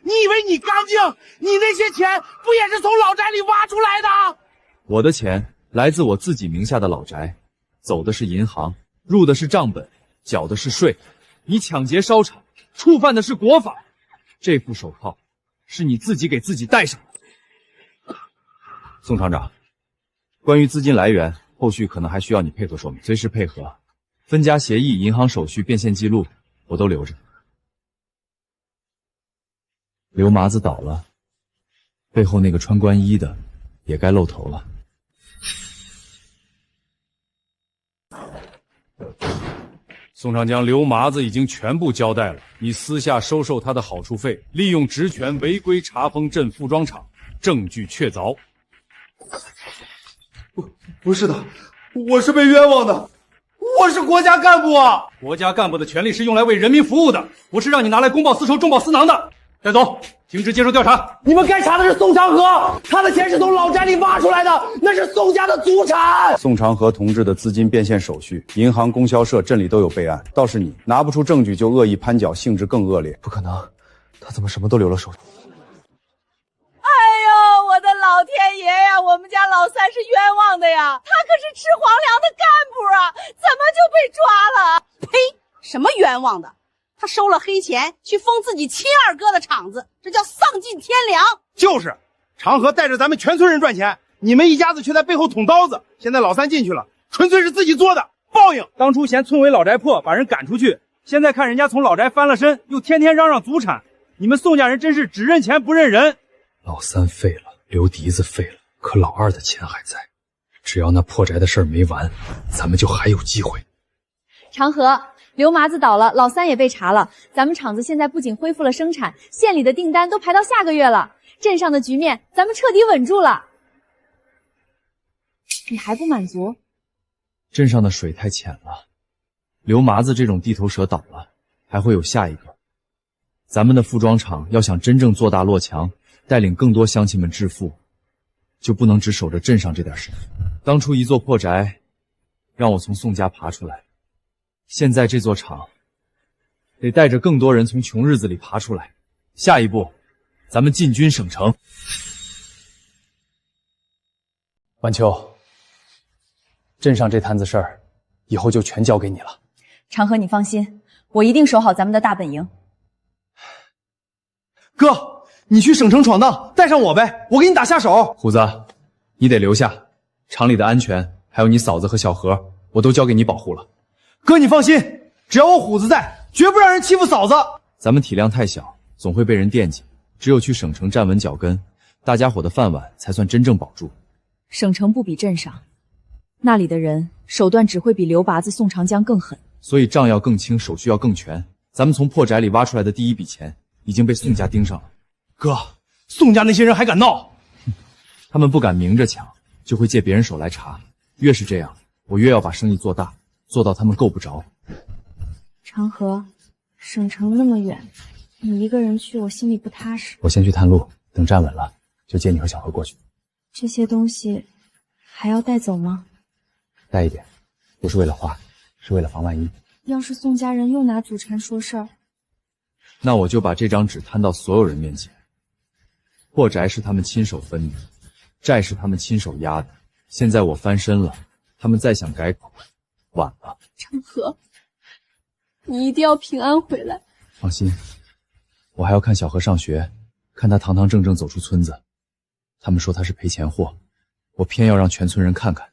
你以为你干净？你那些钱不也是从老宅里挖出来的？我的钱来自我自己名下的老宅，走的是银行，入的是账本，缴的是税。你抢劫烧厂，触犯的是国法。这副手铐是你自己给自己戴上的。宋厂长，关于资金来源，后续可能还需要你配合说明，随时配合。分家协议、银行手续、变现记录，我都留着。刘麻子倒了，背后那个穿官衣的也该露头了。宋长江，刘麻子已经全部交代了，你私下收受他的好处费，利用职权违规查封镇服装厂，证据确凿。不是的，我是被冤枉的，我是国家干部啊！国家干部的权利是用来为人民服务的，不是让你拿来公报私仇、中饱私囊的。带走，停止接受调查。你们该查的是宋长河，他的钱是从老宅里挖出来的，那是宋家的祖产。宋长河同志的资金变现手续，银行、供销社、镇里都有备案，倒是你拿不出证据就恶意攀缴，性质更恶劣。不可能，他怎么什么都留了手？哎呦，我的老天爷呀！我们家老三是冤枉的呀，他可是吃皇粮的干部啊，怎么就被抓了？呸！什么冤枉的？他收了黑钱去封自己亲二哥的厂子，这叫丧尽天良。就是，长河带着咱们全村人赚钱，你们一家子却在背后捅刀子。现在老三进去了，纯粹是自己做的报应。当初嫌村委老宅破，把人赶出去，现在看人家从老宅翻了身，又天天嚷嚷祖产，你们宋家人真是只认钱不认人。老三废了，刘迪子废了，可老二的钱还在，只要那破宅的事儿没完，咱们就还有机会。长河，刘麻子倒了，老三也被查了，咱们厂子现在不仅恢复了生产，县里的订单都排到下个月了，镇上的局面咱们彻底稳住了。你还不满足？镇上的水太浅了，刘麻子这种地头蛇倒了，还会有下一个。咱们的服装厂要想真正做大落强，带领更多乡亲们致富，就不能只守着镇上这点事。当初一座破宅，让我从宋家爬出来。现在这座厂得带着更多人从穷日子里爬出来。下一步，咱们进军省城。晚秋，镇上这摊子事儿，以后就全交给你了。长河，你放心，我一定守好咱们的大本营。哥，你去省城闯荡，带上我呗，我给你打下手。虎子，你得留下，厂里的安全，还有你嫂子和小何，我都交给你保护了。哥，你放心，只要我虎子在，绝不让人欺负嫂子。咱们体量太小，总会被人惦记，只有去省城站稳脚跟，大家伙的饭碗才算真正保住。省城不比镇上，那里的人手段只会比刘拔子、宋长江更狠，所以账要更清，手续要更全。咱们从破宅里挖出来的第一笔钱已经被宋家盯上了。哥，宋家那些人还敢闹？他们不敢明着抢，就会借别人手来查。越是这样，我越要把生意做大，做到他们够不着。长河，省城那么远，你一个人去，我心里不踏实。我先去探路，等站稳了，就接你和小何过去。这些东西还要带走吗？带一点，不是为了花，是为了防万一。要是宋家人又拿祖产说事儿，那我就把这张纸摊到所有人面前。破宅是他们亲手分的，债是他们亲手压的。现在我翻身了，他们再想改口，晚了。长河，你一定要平安回来。放心，我还要看小何上学，看他堂堂正正走出村子。他们说他是赔钱货，我偏要让全村人看看，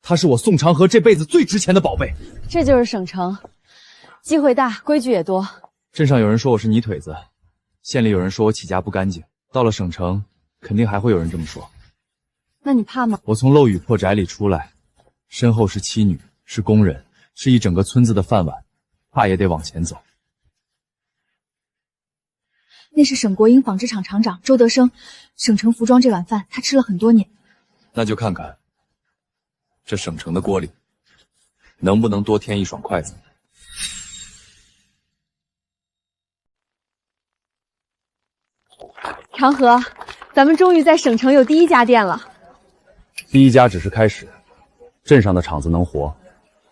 他是我宋长河这辈子最值钱的宝贝。这就是省城，机会大，规矩也多。镇上有人说我是泥腿子，县里有人说我起家不干净，到了省城，肯定还会有人这么说。那你怕吗？我从漏雨破宅里出来，身后是妻女，是工人，是一整个村子的饭碗，怕也得往前走。那是省国营纺织厂厂长周德生，省城服装这碗饭他吃了很多年。那就看看这省城的锅里能不能多添一双筷子。长河，咱们终于在省城有第一家店了。第一家只是开始，镇上的厂子能活，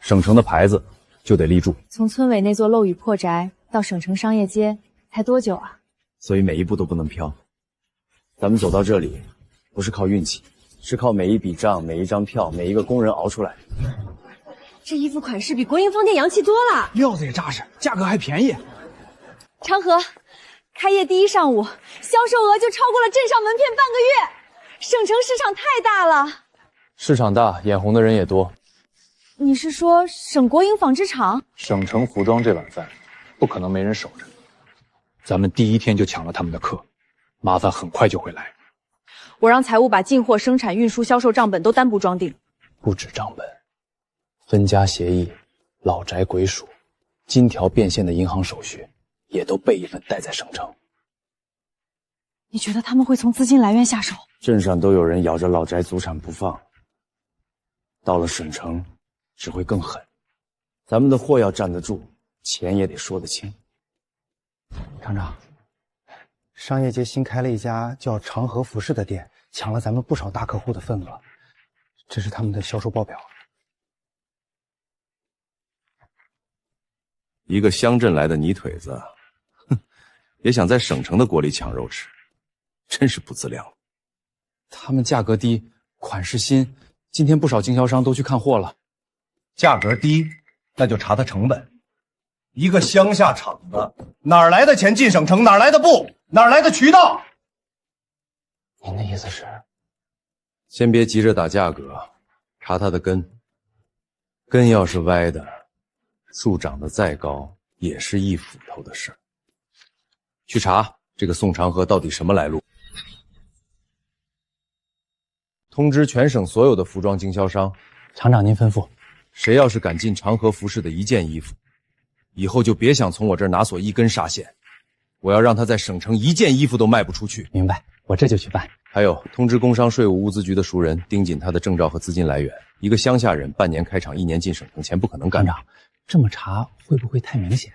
省城的牌子就得立住。从村委那座漏雨破宅到省城商业街，才多久啊？所以每一步都不能飘。咱们走到这里，不是靠运气，是靠每一笔账、每一张票、每一个工人熬出来的。这衣服款式比国营饭店洋气多了，料子也扎实，价格还便宜。长河，开业第一上午，销售额就超过了镇上门片半个月。省城市场太大了，市场大，眼红的人也多。你是说省国营纺织厂？省城服装这碗饭，不可能没人守着。咱们第一天就抢了他们的客，麻烦很快就会来。我让财务把进货、生产、运输、销售账本都单步装订。不止账本，分家协议、老宅归属、金条变现的银行手续，也都备一份带在省城。你觉得他们会从资金来源下手？镇上都有人咬着老宅祖产不放，到了省城只会更狠。咱们的货要站得住，钱也得说得清。厂长，商业街新开了一家叫长河服饰的店，抢了咱们不少大客户的份额，这是他们的销售报表。一个乡镇来的泥腿子，哼，也想在省城的锅里抢肉吃，真是不自量。他们价格低，款式新，今天不少经销商都去看货了。价格低，那就查他成本。一个乡下厂子，哪来的钱进省城？哪来的布？哪来的渠道？您的意思是？先别急着打价格，查它的根。根要是歪的，树长得再高，也是一斧头的事儿。去查这个宋长河到底什么来路。通知全省所有的服装经销商，厂长您吩咐，谁要是敢进长河服饰的一件衣服，以后就别想从我这儿拿索一根纱线，我要让他在省城一件衣服都卖不出去。明白，我这就去办。还有，通知工商税务物资局的熟人，盯紧他的证照和资金来源。一个乡下人半年开厂，1年进省城，钱不可能干。厂长，这么查会不会太明显？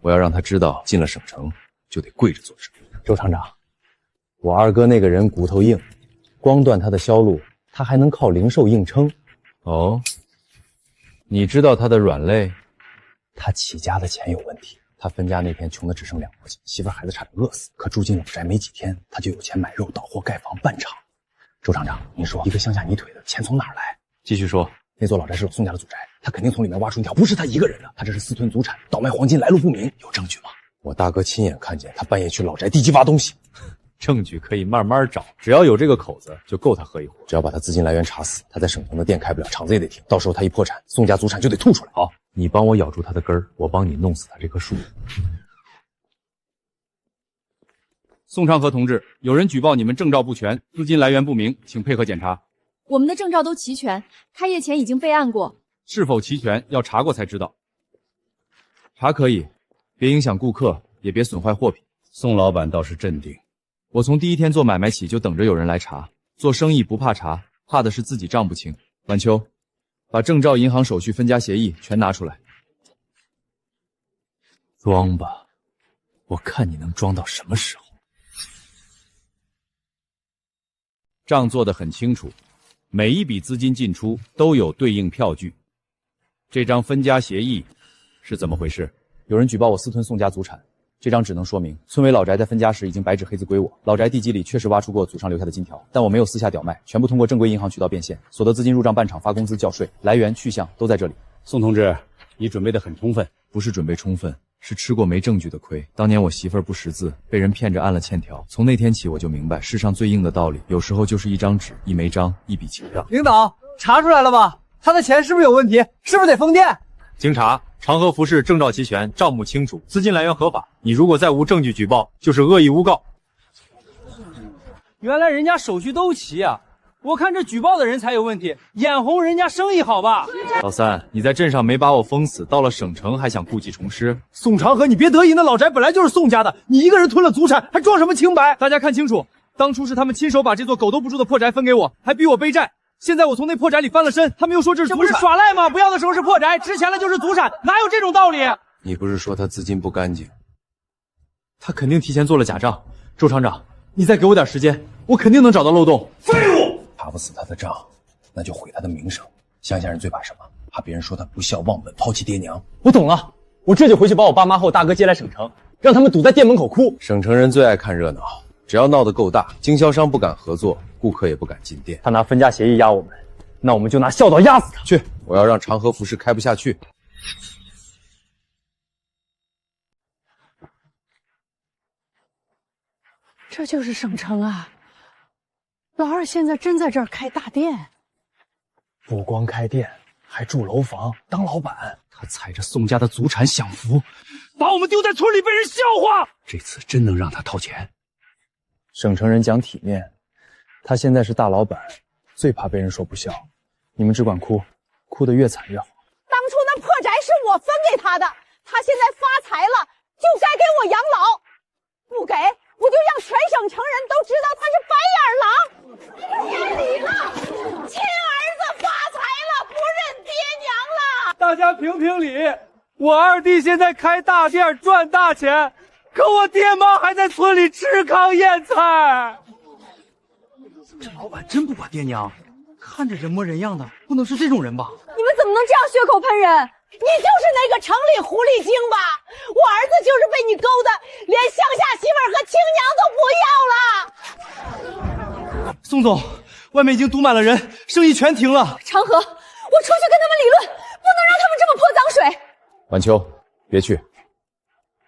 我要让他知道，进了省城就得跪着做事。周厂长，我二哥那个人骨头硬，光断他的销路，他还能靠零售硬撑。哦，你知道他的软肋？他起家的钱有问题，他分家那天穷的只剩2毛钱，媳妇孩子差点饿死。可住进老宅没几天，他就有钱买肉、倒货、盖房、办厂。周厂长，您说一个乡下泥腿的钱从哪儿来？继续说。那座老宅是老宋家的祖宅，他肯定从里面挖出一条不是他一个人的，他这是私吞祖产、倒卖黄金，来路不明，有证据吗？我大哥亲眼看见他半夜去老宅地基挖东西。证据可以慢慢找，只要有这个口子，就够他喝一壶。只要把他资金来源查死，他在省城的店开不了，厂子也得停。到时候他一破产，宋家祖产就得吐出来。好，你帮我咬住他的根儿，我帮你弄死他这棵树。宋长河同志，有人举报你们证照不全，资金来源不明，请配合检查。我们的证照都齐全，开业前已经备案过。是否齐全，要查过才知道。查可以，别影响顾客，也别损坏货品。宋老板倒是镇定。我从第一天做买卖起就等着有人来查，做生意不怕查，怕的是自己账不清。晚秋，把证照、银行手续、分家协议全拿出来。装吧，我看你能装到什么时候。账做得很清楚，每一笔资金进出都有对应票据。这张分家协议是怎么回事？有人举报我私吞宋家祖产，这张只能说明村委老宅在分家时已经白纸黑字归我。老宅地基里确实挖出过祖上留下的金条，但我没有私下屌卖，全部通过正规银行渠道变现，所得资金入账办厂发工资缴税，来源去向都在这里。宋同志，你准备得很充分。不是准备充分，是吃过没证据的亏。当年我媳妇儿不识字，被人骗着按了欠条，从那天起我就明白，世上最硬的道理，有时候就是一张纸、一枚章、一笔情账。领导查出来了吧？他的钱是不是有问题？是不是得封店？经查，长河服饰证照齐全，账目清楚，资金来源合法。你如果再无证据举报，就是恶意诬告。原来人家手续都齐啊！我看这举报的人才有问题，眼红人家生意好吧？老三，你在镇上没把我封死，到了省城还想故技重施？宋长河，你别得意，那老宅本来就是宋家的，你一个人吞了祖产，还装什么清白？大家看清楚，当初是他们亲手把这座狗都不住的破宅分给我，还逼我背债。现在我从那破宅里翻了身，他们又说这是祖产，这不是耍赖吗？不要的时候是破宅，值钱了就是祖产，哪有这种道理？你不是说他资金不干净？他肯定提前做了假账。周厂长，你再给我点时间，我肯定能找到漏洞。废物！查不死他的账，那就毁他的名声。乡下人最怕什么？怕别人说他不孝忘本，抛弃爹娘。我懂了，我这就回去把我爸妈和我大哥接来省城，让他们堵在店门口哭。省城人最爱看热闹，只要闹得够大，经销商不敢合作，顾客也不敢进店。他拿分家协议压我们，那我们就拿孝道压死他。去，我要让长河服饰开不下去。这就是省城啊！老二现在真在这儿开大店，不光开店，还住楼房当老板。他踩着宋家的祖产享福，把我们丢在村里被人笑话。这次真能让他掏钱。省城人讲体面，他现在是大老板，最怕被人说不孝。你们只管哭，哭得越惨越好。当初那破宅是我分给他的，他现在发财了，就该给我养老。不给，我就让全省城人都知道他是白眼狼。天理了，亲儿子发财了，不认爹娘了。大家评评理，我二弟现在开大店赚大钱，可我爹妈还在村里吃糠咽菜。这老板真不把爹娘，看着人模人样的，不能是这种人吧？你们怎么能这样血口喷人？你就是那个城里狐狸精吧？我儿子就是被你勾的，连乡下媳妇和亲娘都不要了。宋总，外面已经堵满了人，生意全停了。长河，我出去跟他们理论，不能让他们这么泼脏水。晚秋，别去，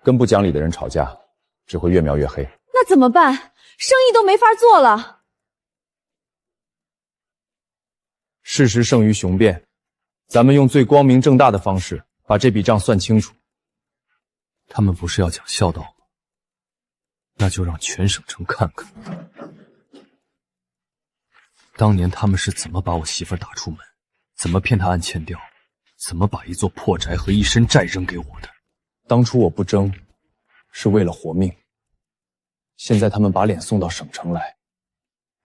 跟不讲理的人吵架，只会越描越黑。那怎么办？生意都没法做了。事实胜于雄辩，咱们用最光明正大的方式把这笔账算清楚。他们不是要讲孝道吗？那就让全省城看看，当年他们是怎么把我媳妇儿打出门，怎么骗她按欠调，怎么把一座破宅和一身债扔给我的。当初我不争，是为了活命。现在他们把脸送到省城来，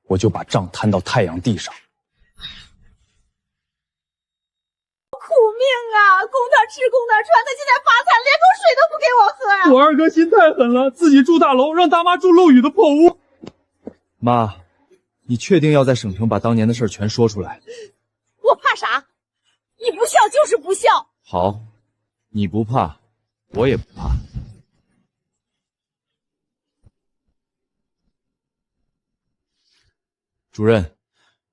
我就把账摊到太阳地上。苦命啊！供他吃，供他穿，他现在发财，连口水都不给我喝啊！我二哥心太狠了，自己住大楼，让大妈住漏雨的破屋。妈，你确定要在省城把当年的事全说出来？我怕啥？你不孝就是不孝。好，你不怕，我也不怕。主任，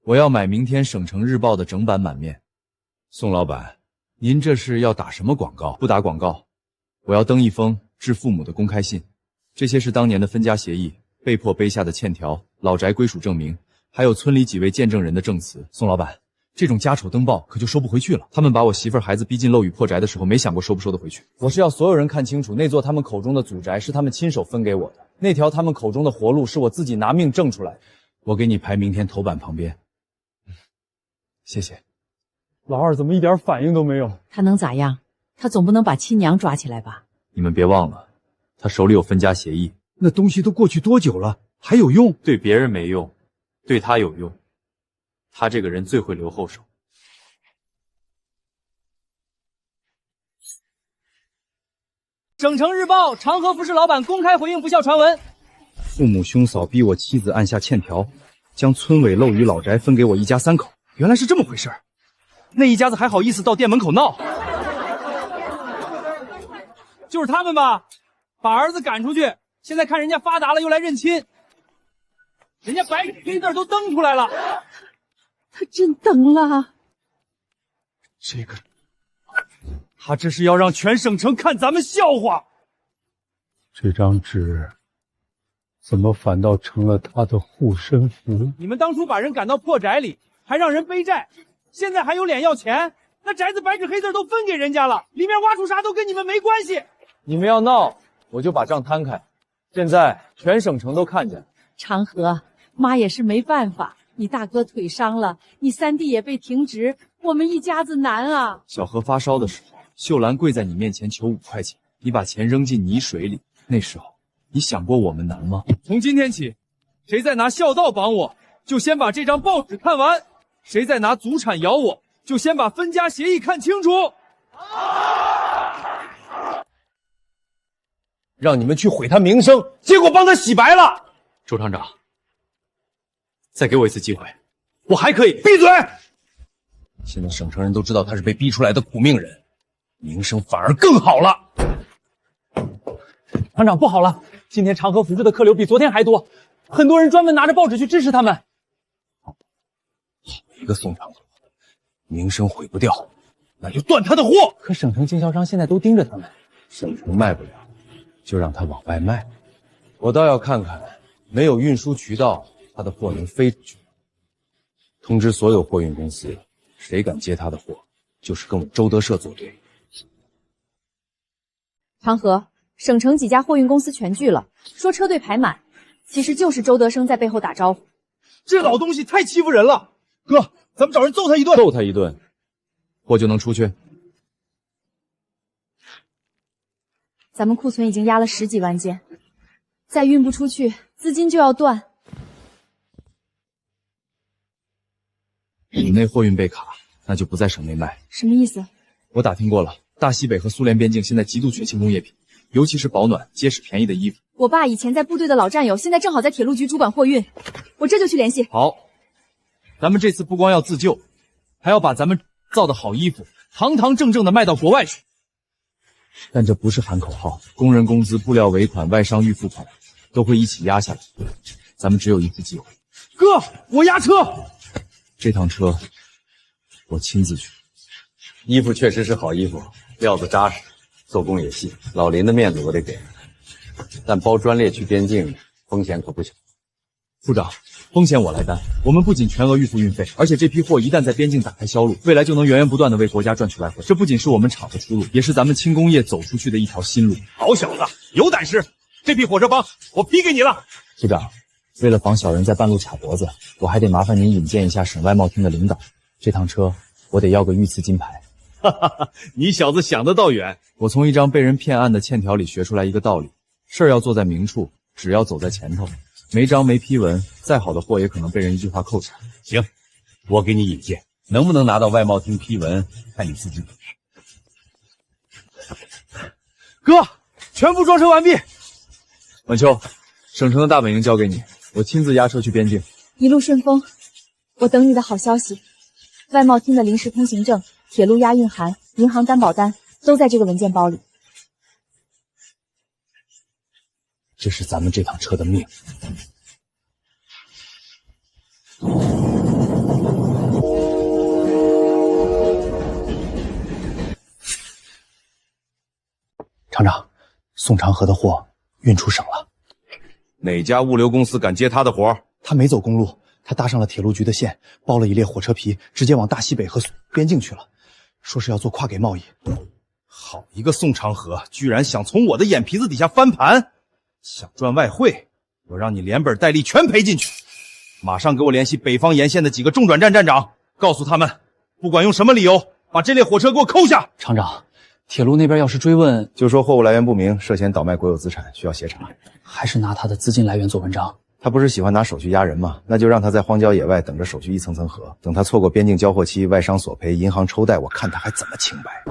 我要买明天省城日报的整版满面。宋老板，您这是要打什么广告？不打广告，我要登一封致父母的公开信。这些是当年的分家协议，被迫背下的欠条，老宅归属证明，还有村里几位见证人的证词。宋老板，这种家丑登报可就收不回去了。他们把我媳妇儿孩子逼进漏雨破宅的时候，没想过收不收得回去。我是要所有人看清楚，那座他们口中的祖宅是他们亲手分给我的，那条他们口中的活路是我自己拿命挣出来的。我给你排明天头版旁边。谢谢。老二怎么一点反应都没有？他能咋样？他总不能把亲娘抓起来吧？你们别忘了，他手里有分家协议。那东西都过去多久了，还有用？对别人没用，对他有用。他这个人最会留后手。省城日报长河服饰老板公开回应不孝传闻。父母兄嫂逼我妻子按下欠条，将村委漏雨老宅分给我一家3口。原来是这么回事儿。那一家子还好意思到店门口闹？就是他们吧？把儿子赶出去。现在看人家发达了，又来认亲，人家白纸黑字都登出来了。他真登了。这个，他这是要让全省城看咱们笑话。这张纸怎么反倒成了他的护身符？你们当初把人赶到破宅里，还让人背债，现在还有脸要钱？那宅子白纸黑字都分给人家了，里面挖出啥都跟你们没关系。你们要闹，我就把账摊开。现在全省城都看见了。长河，妈也是没办法，你大哥腿伤了，你三弟也被停职，我们一家子难啊。小何发烧的时候，秀兰跪在你面前求5块钱，你把钱扔进泥水里。那时候，你想过我们难吗？从今天起，谁再拿孝道绑我，就先把这张报纸看完；谁再拿祖产咬我，就先把分家协议看清楚。让你们去毁他名声，结果帮他洗白了。周厂长，再给我一次机会，我还可以。闭嘴！现在省城人都知道他是被逼出来的苦命人，名声反而更好了。厂长，不好了！今天长河服饰的客流比昨天还多，很多人专门拿着报纸去支持他们。好一个宋长河，名声毁不掉，那就断他的货。可省城经销商现在都盯着他们，省城卖不了，就让他往外卖。我倒要看看，没有运输渠道，他的货能飞出去吗？通知所有货运公司，谁敢接他的货，就是跟我周德社作对。长河，省城几家货运公司全聚了，说车队排满，其实就是周德生在背后打招呼。这老东西太欺负人了，哥，咱们找人揍他一顿。揍他一顿，货就能出去。咱们库存已经压了10几万件，再运不出去，资金就要断。你那货运被卡，那就不在省内卖。什么意思？我打听过了，大西北和苏联边境现在极度缺轻工业品，尤其是保暖、结实、便宜的衣服。我爸以前在部队的老战友，现在正好在铁路局主管货运，我这就去联系。好，咱们这次不光要自救，还要把咱们造的好衣服堂堂正正的卖到国外去。但这不是喊口号，工人工资、布料尾款、外商预付款都会一起压下来。咱们只有一次机会。哥，我压车。这趟车我亲自去。衣服确实是好衣服，料子扎实，做工也细，老林的面子我得给。但包专列去边境，风险可不小。副长，风险我来担。我们不仅全额预付运费，而且这批货一旦在边境打开销路，未来就能源源不断的为国家赚取外汇。这不仅是我们厂的出路，也是咱们轻工业走出去的一条新路。好小子，有胆识！这批火车帮我批给你了。副长，为了防小人在半路卡脖子，我还得麻烦您引荐一下省外贸厅的领导。这趟车我得要个御赐金牌。哈哈哈，你小子想得倒远。我从一张被人骗案的欠条里学出来一个道理：事儿要做在明处，只要走在前头。没章没批文，再好的货也可能被人一句话扣下。行，我给你引荐，能不能拿到外贸厅批文，看你自己本事。哥，全部装车完毕。晚秋，省城的大本营交给你，我亲自押车去边境。一路顺风，我等你的好消息。外贸厅的临时通行证、铁路押运函、银行担保单都在这个文件包里。这是咱们这趟车的命。厂长，宋长河的货运出省了。哪家物流公司敢接他的活？他没走公路，他搭上了铁路局的线，包了一列火车皮，直接往大西北和边境去了，说是要做跨给贸易。好一个宋长河，居然想从我的眼皮子底下翻盘，想赚外汇，我让你连本带利全赔进去。马上给我联系北方沿线的几个中转站站长，告诉他们，不管用什么理由，把这列火车给我扣下。厂长，铁路那边要是追问，就说货物来源不明，涉嫌倒卖国有资产，需要协查。还是拿他的资金来源做文章。他不是喜欢拿手续压人吗？那就让他在荒郊野外等着手续一层层合，等他错过边境交货期，外商索赔，银行抽贷，我看他还怎么清白。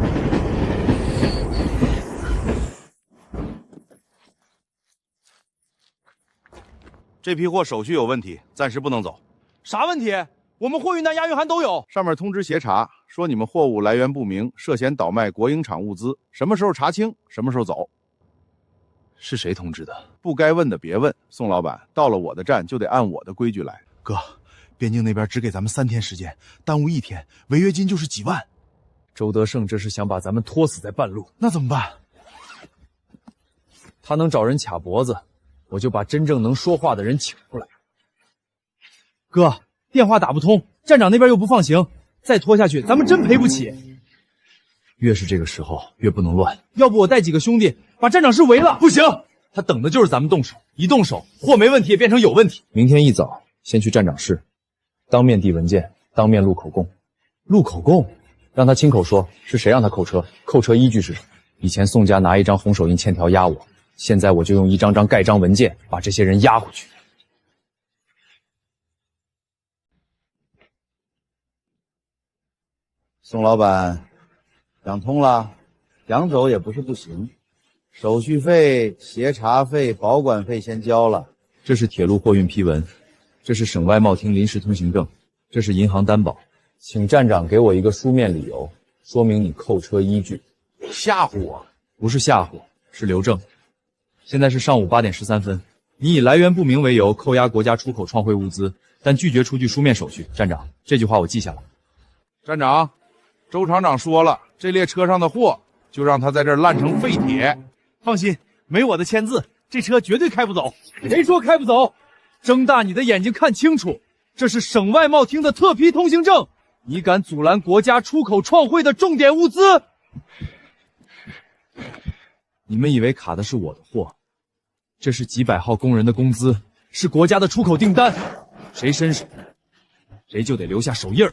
这批货手续有问题，暂时不能走。啥问题？我们货运单、押运函都有。上面通知协查，说你们货物来源不明，涉嫌倒卖国营厂物资，什么时候查清，什么时候走。是谁通知的？不该问的别问，宋老板，到了我的站就得按我的规矩来。哥，边境那边只给咱们3天时间，耽误1天，违约金就是几万。周德胜这是想把咱们拖死在半路，那怎么办？他能找人卡脖子，我就把真正能说话的人请出来。哥，电话打不通，站长那边又不放行，再拖下去咱们真赔不起。越是这个时候越不能乱，要不我带几个兄弟把站长室围了？不行，他等的就是咱们动手，一动手货没问题也变成有问题。明天一早先去站长室，当面递文件，当面录口供。录口供？让他亲口说是谁让他扣车，扣车依据是什么。以前宋家拿一张红手印欠条压我，现在我就用一张张盖章文件把这些人压回去。宋老板，想通了，想走也不是不行。手续费、协查费、保管费先交了。这是铁路货运批文，这是省外贸厅临时通行证，这是银行担保。请站长给我一个书面理由，说明你扣车依据。吓唬我？不是吓唬，是留证。现在是上午8点13分，你以来源不明为由扣押国家出口创汇物资，但拒绝出具书面手续。站长，这句话我记下了。站长，周厂长说了，这列车上的货就让他在这儿烂成废铁。放心，没我的签字，这车绝对开不走。谁说开不走？睁大你的眼睛看清楚，这是省外贸厅的特批通行证。你敢阻拦国家出口创汇的重点物资？你们以为卡的是我的货？这是几百号工人的工资，是国家的出口订单，谁伸手，谁就得留下手印儿。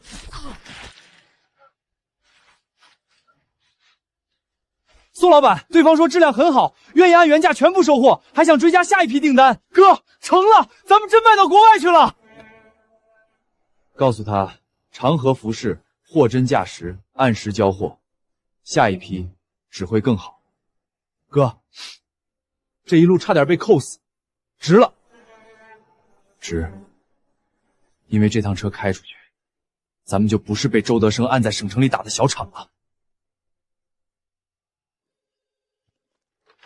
苏老板，对方说质量很好，愿意按原价全部收货，还想追加下一批订单。哥，成了，咱们真卖到国外去了。告诉他，长河服饰货真价实，按时交货，下一批只会更好。哥，这一路差点被扣死，值了。值，因为这趟车开出去，咱们就不是被周德生按在省城里打的小厂了。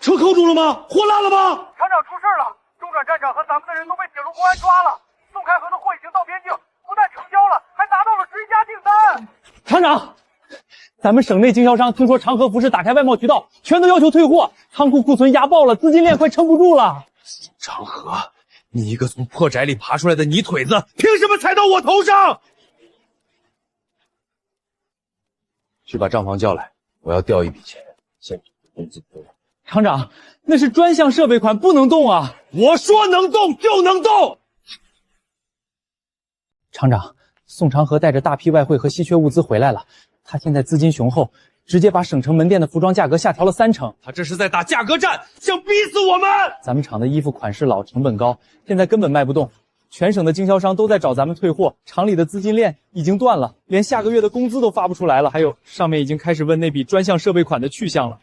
车扣住了吗？货烂了吗？厂长出事了，中转站长和咱们的人都被铁路公安抓了。宋开河的货已经到边境，不但成交了，还拿到了追加订单。厂长，咱们省内经销商听说长河服饰打开外贸渠道，全都要求退货，仓库库存压爆了，资金链快撑不住了。长河，你一个从破宅里爬出来的泥腿子，凭什么踩到我头上？去把账房叫来，我要调一笔钱，先工资退了。厂长，那是专项设备款，不能动啊！我说能动就能动。厂长，宋长河带着大批外汇和稀缺物资回来了，他现在资金雄厚，直接把省城门店的服装价格下调了30%。他这是在打价格战，想逼死我们！咱们厂的衣服款式老，成本高，现在根本卖不动。全省的经销商都在找咱们退货，厂里的资金链已经断了，连下个月的工资都发不出来了。还有，上面已经开始问那笔专项设备款的去向了。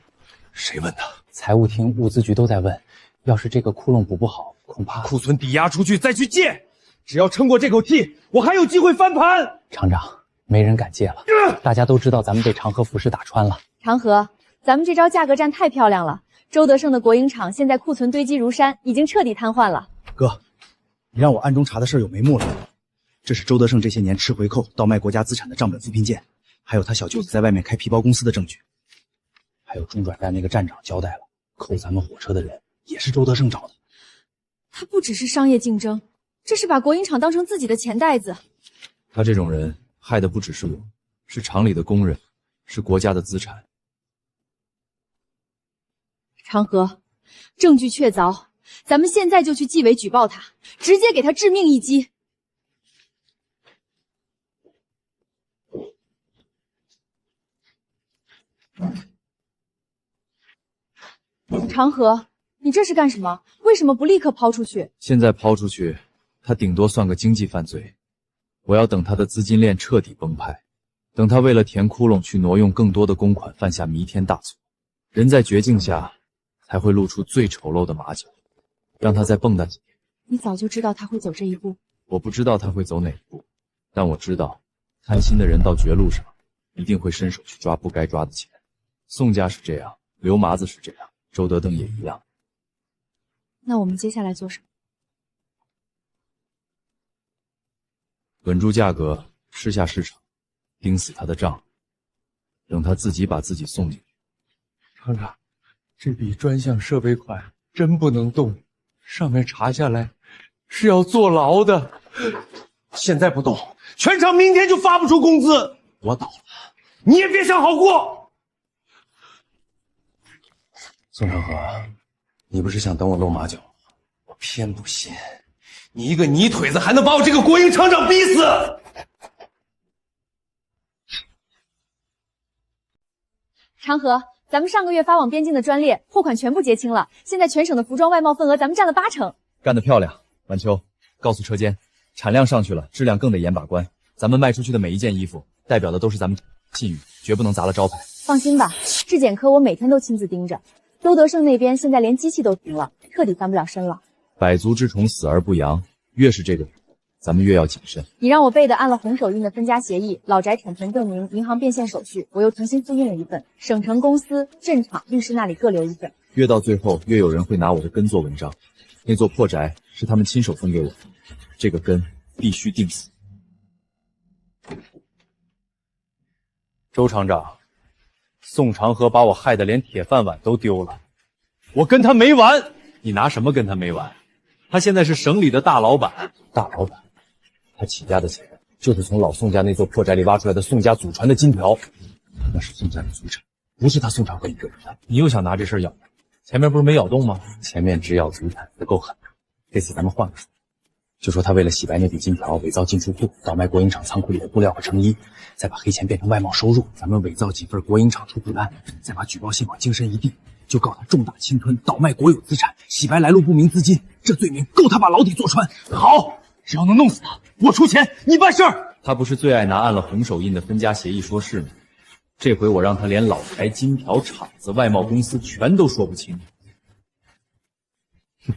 谁问的？财务厅、物资局都在问。要是这个窟窿补不好，恐怕库存抵押出去再去借。只要撑过这口气，我还有机会翻盘。厂长，没人敢借了，大家都知道咱们被长河服饰打穿了。长河，咱们这招价格战太漂亮了。周德胜的国营厂现在库存堆积如山，已经彻底瘫痪了。哥，你让我暗中查的事儿有眉目了。这是周德胜这些年吃回扣、倒卖国家资产的账本复拼件，还有他小舅子在外面开皮包公司的证据。还有中转站那个站长交代了，扣咱们火车的人也是周德胜找的。他不只是商业竞争，这是把国营厂当成自己的钱袋子。他这种人害的不只是我，是厂里的工人，是国家的资产。长河，证据确凿，咱们现在就去纪委举报他，直接给他致命一击。长河，你这是干什么？为什么不立刻抛出去？现在抛出去，他顶多算个经济犯罪。我要等他的资金链彻底崩盘，等他为了填窟窿去挪用更多的公款，犯下弥天大错。人在绝境下，才会露出最丑陋的马脚。让他再蹦跶几年。你早就知道他会走这一步。我不知道他会走哪一步，但我知道，贪心的人到绝路上，一定会伸手去抓不该抓的钱。宋家是这样，刘麻子是这样，周德登也一样。那我们接下来做什么？稳住价格，吃下市场，盯死他的账，等他自己把自己送进去。厂长，这笔专项设备款真不能动，上面查下来是要坐牢的。现在不动，全厂明天就发不出工资。我倒了，你也别想好过。宋长河，你不是想等我露马脚吗？我偏不信，你一个泥腿子还能把我这个国营厂长逼死！长河，咱们上个月发往边境的专列货款全部结清了，现在全省的服装外贸份额咱们占了80%。干得漂亮，晚秋，告诉车间，产量上去了，质量更得严把关。咱们卖出去的每一件衣服，代表的都是咱们信誉，绝不能砸了招牌。放心吧，质检科我每天都亲自盯着。周德胜那边现在连机器都停了，彻底翻不了身了。百足之虫，死而不扬，越是这个，咱们越要谨慎。你让我背的按了红手印的分家协议、老宅产权证明、银行变现手续，我又重新复印了一份。省城公司、镇厂、律师那里各留一份。越到最后，越有人会拿我的根做文章。那座破宅是他们亲手分给我的，这个根必须定死。周厂长，宋长河把我害得连铁饭碗都丢了，我跟他没完。你拿什么跟他没完？他现在是省里的大老板。大老板，他起家的钱就是从老宋家那座破宅里挖出来的宋家祖传的金条，那是宋家的祖产，不是他宋长河一个人的。你又想拿这事咬？前面不是没咬动吗？前面只咬祖产不够狠，这次咱们换个说，就说他为了洗白那笔金条，伪造进出库，倒卖国营厂仓库里的布料和成衣，再把黑钱变成外贸收入，咱们伪造几份国营厂出库单，再把举报信往京深一递，就告他重大侵吞，倒卖国有资产，洗白来路不明资金，这罪名够他把牢底坐穿。好，只要能弄死他，我出钱，你办事儿。他不是最爱拿按了红手印的分家协议说事吗？这回我让他连老宅、金条、厂子、外贸公司全都说不清。哼，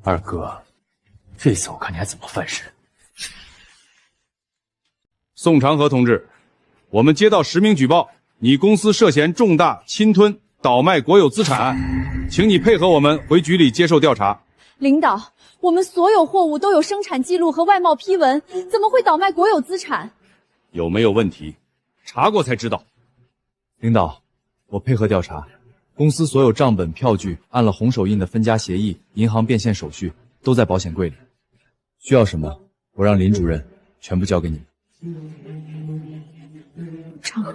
二哥，这次我看你还怎么翻身。宋长河同志，我们接到10名举报，你公司涉嫌重大侵吞、倒卖国有资产，请你配合我们回局里接受调查。领导，我们所有货物都有生产记录和外贸批文，怎么会倒卖国有资产？有没有问题？查过才知道。领导，我配合调查，公司所有账本、票据按了红手印的分家协议、银行变现手续都在保险柜里。需要什么，我让林主任全部交给你。长河，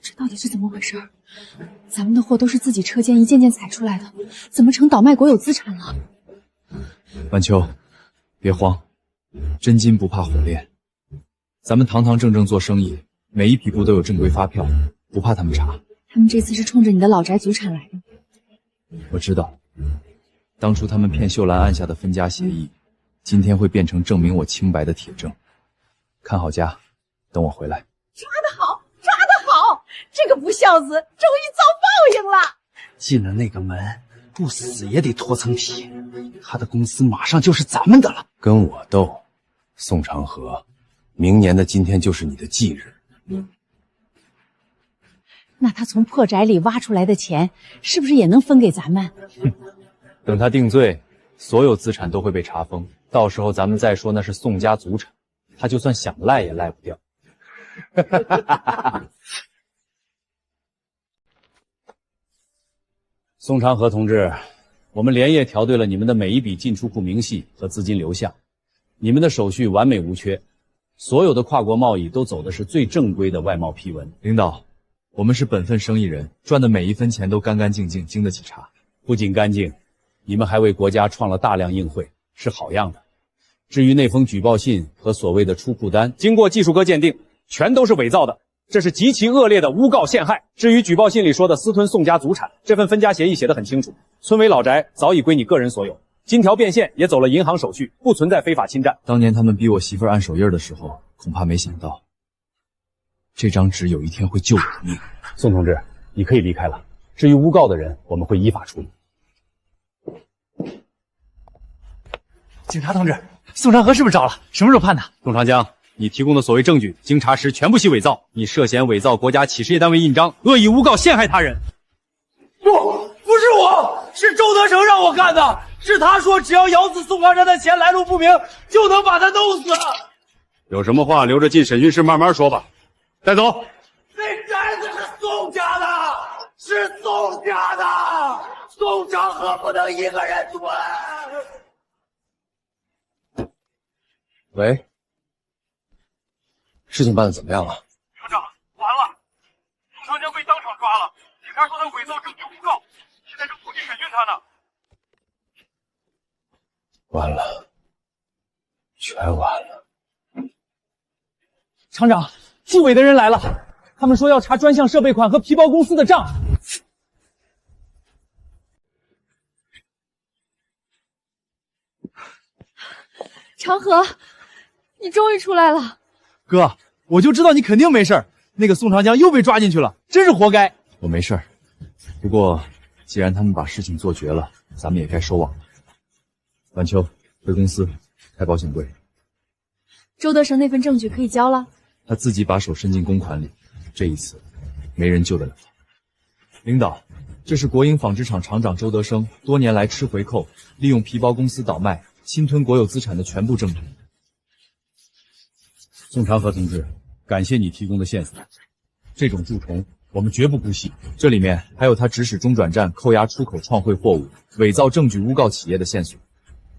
这到底是怎么回事？咱们的货都是自己车间一件件采出来的，怎么成倒卖国有资产了？晚秋，别慌，真金不怕火炼。咱们堂堂正正做生意，每一匹布都有正规发票，不怕他们查。他们这次是冲着你的老宅祖产来的。我知道，当初他们骗秀兰按下的分家协议，今天会变成证明我清白的铁证。看好家，等我回来。抓得好，抓得好！这个不孝子终于遭报应了。进了那个门，不死也得脱层皮。他的公司马上就是咱们的了。跟我斗，宋长河，明年的今天就是你的忌日。那他从破宅里挖出来的钱，是不是也能分给咱们？等他定罪，所有资产都会被查封，到时候咱们再说那是宋家祖产，他就算想赖也赖不掉。宋长河同志，我们连夜调对了你们的每一笔进出库明细和资金流向，你们的手续完美无缺，所有的跨国贸易都走的是最正规的外贸批文。领导，我们是本分生意人，赚的每一分钱都干干净净，经得起查。不仅干净，你们还为国家创了大量硬汇，是好样的。至于那封举报信和所谓的出库单，经过技术科鉴定，全都是伪造的，这是极其恶劣的诬告陷害。至于举报信里说的私吞宋家祖产，这份分家协议写得很清楚，村委老宅早已归你个人所有，金条变现也走了银行手续，不存在非法侵占。当年他们逼我媳妇按手印的时候，恐怕没想到这张纸有一天会救我的命。宋同志，你可以离开了。至于诬告的人，我们会依法处理。警察同志，宋长河是不是招了？什么时候判的？宋长江，你提供的所谓证据，经查实全部系伪造，你涉嫌伪造国家企事业单位印章，恶意诬告陷害他人。不是我。是周德成让我干的，是他说只要咬死宋长山的钱来路不明，就能把他弄死。有什么话留着进审讯室慢慢说吧。带走。那宅子是宋家的，是宋家的，宋长河不能一个人吞。喂，事情办得怎么样了？厂长，完了，宋长江被当场抓了，警察说他伪造证据诬告，现在正突击审讯他呢。完了，全完了。厂长，纪委的人来了，他们说要查专项设备款和皮包公司的账。长河，你终于出来了。哥，我就知道你肯定没事儿。那个宋长江又被抓进去了，真是活该。我没事儿，不过既然他们把事情做绝了，咱们也该收网了。晚秋，回公司开保险柜。周德成那份证据可以交了。他自己把手伸进公款里，这一次没人救得了他。领导，这是国营纺织厂厂长周德生多年来吃回扣、利用皮包公司倒卖、侵吞国有资产的全部证据。宋长河同志，感谢你提供的线索，这种蛀虫我们绝不姑息。这里面还有他指使中转站扣押出口创汇货物、伪造证据诬告企业的线索。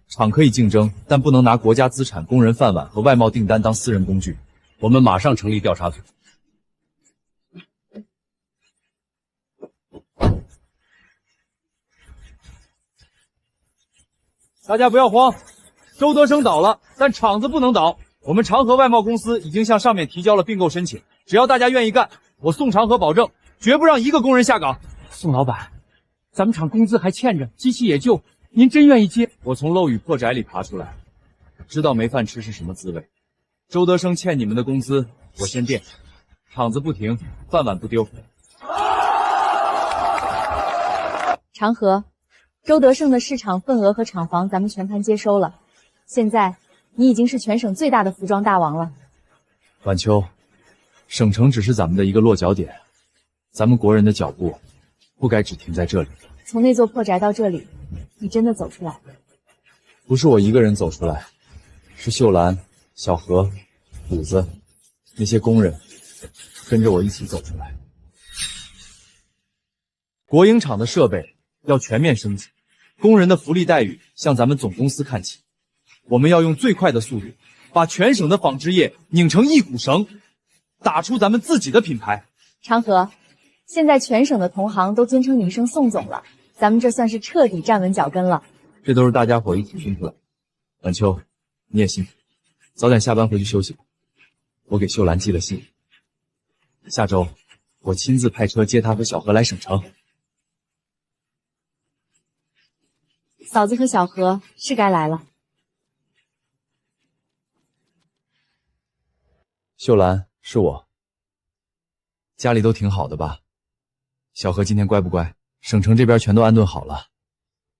厂可以竞争，但不能拿国家资产、工人饭碗和外贸订单当私人工具。我们马上成立调查组。大家不要慌，周德生倒了，但厂子不能倒。我们长河外贸公司已经向上面提交了并购申请，只要大家愿意干，我宋长河保证绝不让一个工人下岗。宋老板，咱们厂工资还欠着，机器也旧，您真愿意接？我从漏雨破宅里爬出来，知道没饭吃是什么滋味。周德生欠你们的工资，我先垫，厂子不停，饭碗不丢。长河，周德胜的市场份额和厂房咱们全盘接收了，现在你已经是全省最大的服装大王了。晚秋，省城只是咱们的一个落脚点，咱们国人的脚步不该只停在这里。从那座破宅到这里，你真的走出来了。不是我一个人走出来，是秀兰、小何、虎子那些工人跟着我一起走出来。国营厂的设备要全面升级，工人的福利待遇向咱们总公司看齐。我们要用最快的速度，把全省的纺织业拧成一股绳，打出咱们自己的品牌。长河，现在全省的同行都尊称你一声宋总了，咱们这算是彻底站稳脚跟了。这都是大家伙一起拼出来的。晚秋，你也辛苦，早点下班回去休息吧。我给秀兰寄了信，下周我亲自派车接她和小何来省城。嫂子和小何是该来了。秀兰，是我。家里都挺好的吧？小何今天乖不乖？省城这边全都安顿好了，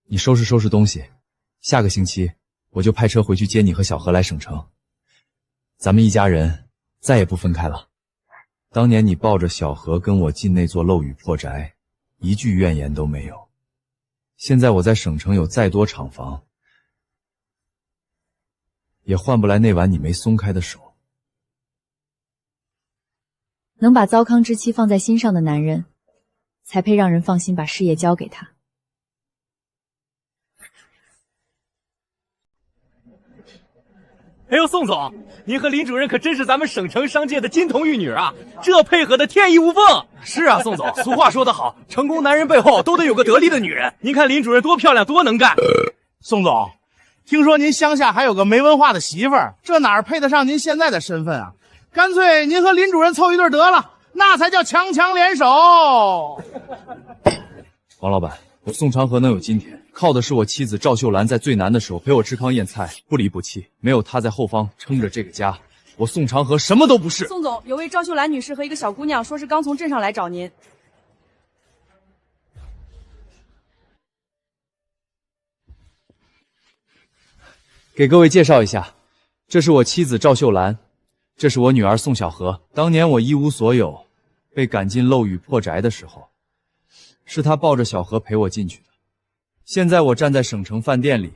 你收拾收拾东西，下个星期我就派车回去接你和小何来省城。咱们一家人再也不分开了。当年你抱着小何跟我进那座漏雨破宅，一句怨言都没有。现在我在省城有再多厂房，也换不来那碗你没松开的手。能把糟糠之妻放在心上的男人，才配让人放心把事业交给他。哎呦，宋总，您和林主任可真是咱们省城商界的金童玉女啊，这配合的天衣无缝。是啊，宋总，俗话说得好，成功男人背后都得有个得力的女人。您看林主任多漂亮，多能干。宋总，听说您乡下还有个没文化的媳妇儿，这哪儿配得上您现在的身份啊？干脆您和林主任凑一对得了，那才叫强强联手。王老板，我宋长河能有今天，靠的是我妻子赵秀兰在最难的时候陪我吃糠咽菜，不离不弃。没有她在后方撑着这个家，我宋长河什么都不是。宋总，有位赵秀兰女士和一个小姑娘，说是刚从镇上来找您。给各位介绍一下，这是我妻子赵秀兰，这是我女儿宋小荷。当年我一无所有，被赶进漏雨破宅的时候，是她抱着小荷陪我进去的。现在我站在省城饭店里，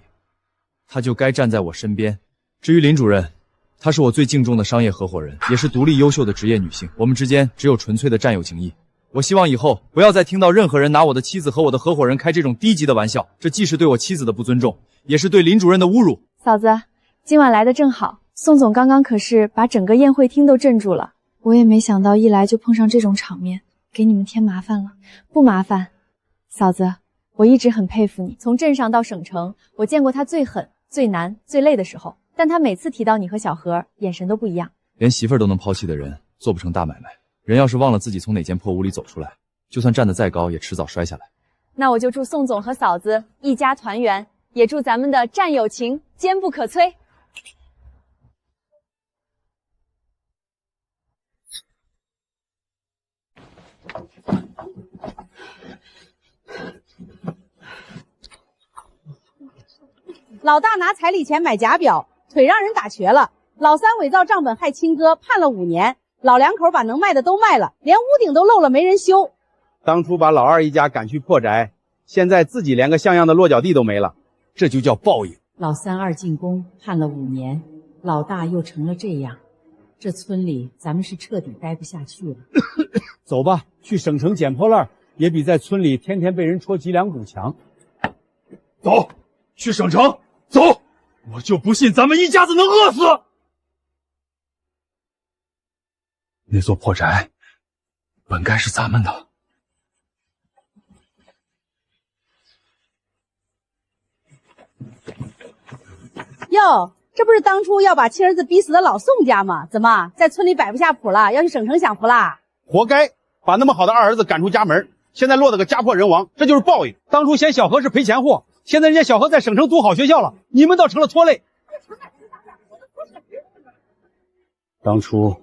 他就该站在我身边。至于林主任，她是我最敬重的商业合伙人，也是独立优秀的职业女性。我们之间只有纯粹的战友情谊。我希望以后不要再听到任何人拿我的妻子和我的合伙人开这种低级的玩笑，这既是对我妻子的不尊重，也是对林主任的侮辱。嫂子，今晚来的正好，宋总刚刚可是把整个宴会厅都镇住了。我也没想到一来就碰上这种场面，给你们添麻烦了。不麻烦，嫂子，我一直很佩服你。从镇上到省城，我见过他最狠、最难、最累的时候，但他每次提到你和小何，眼神都不一样。连媳妇儿都能抛弃的人，做不成大买卖。人要是忘了自己从哪间破屋里走出来，就算站得再高，也迟早摔下来。那我就祝宋总和嫂子一家团圆，也祝咱们的战友情坚不可摧。老大拿彩礼钱买假表，腿让人打瘸了；老三伪造账本害亲哥，判了5年。老两口把能卖的都卖了，连屋顶都漏了，没人修。当初把老二一家赶去破宅，现在自己连个像样的落脚地都没了，这就叫报应。老三二进宫判了5年，老大又成了这样，这村里咱们是彻底待不下去了。走吧，去省城捡破烂也比在村里天天被人戳脊梁骨强。走，去省城，走！我就不信咱们一家子能饿死。那座破宅本该是咱们的。哟，这不是当初要把亲儿子逼死的老宋家吗？怎么在村里摆不下谱了，要去省城享福啦？活该，把那么好的二儿子赶出家门，现在落得个家破人亡，这就是报应。当初嫌小何是赔钱货，现在人家小何在省城读好学校了，你们倒成了拖累。当初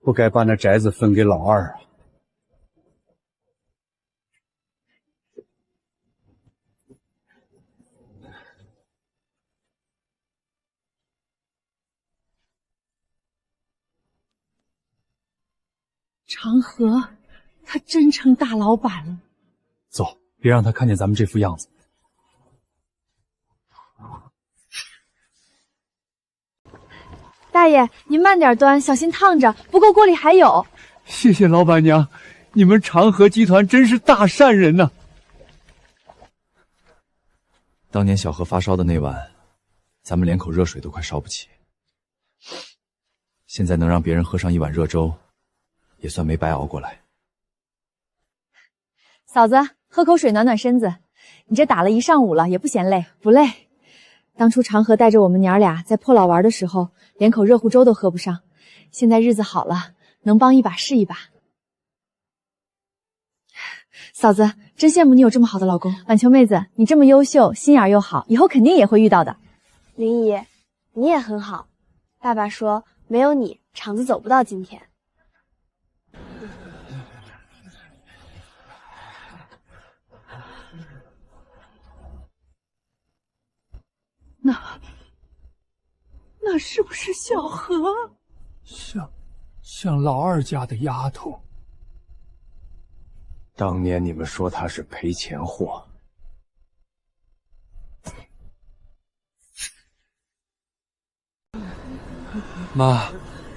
不该把那宅子分给老二啊！长河，他真成大老板了。走，别让他看见咱们这副样子。大爷，您慢点端，小心烫着，不够锅里还有。谢谢老板娘，你们长河集团真是大善人呐！当年小何发烧的那晚，咱们连口热水都快烧不起。现在能让别人喝上一碗热粥，也算没白熬过来。嫂子，喝口水暖暖身子。你这打了一上午了，也不嫌累？不累。当初长河带着我们娘俩在破老玩的时候，连口热乎粥都喝不上。现在日子好了，能帮一把是一把。嫂子，真羡慕你有这么好的老公。婉秋妹子，你这么优秀，心眼又好，以后肯定也会遇到的。林姨，你也很好。爸爸说，没有你，厂子走不到今天。那是不是小何？像老二家的丫头。当年你们说他是赔钱货，妈，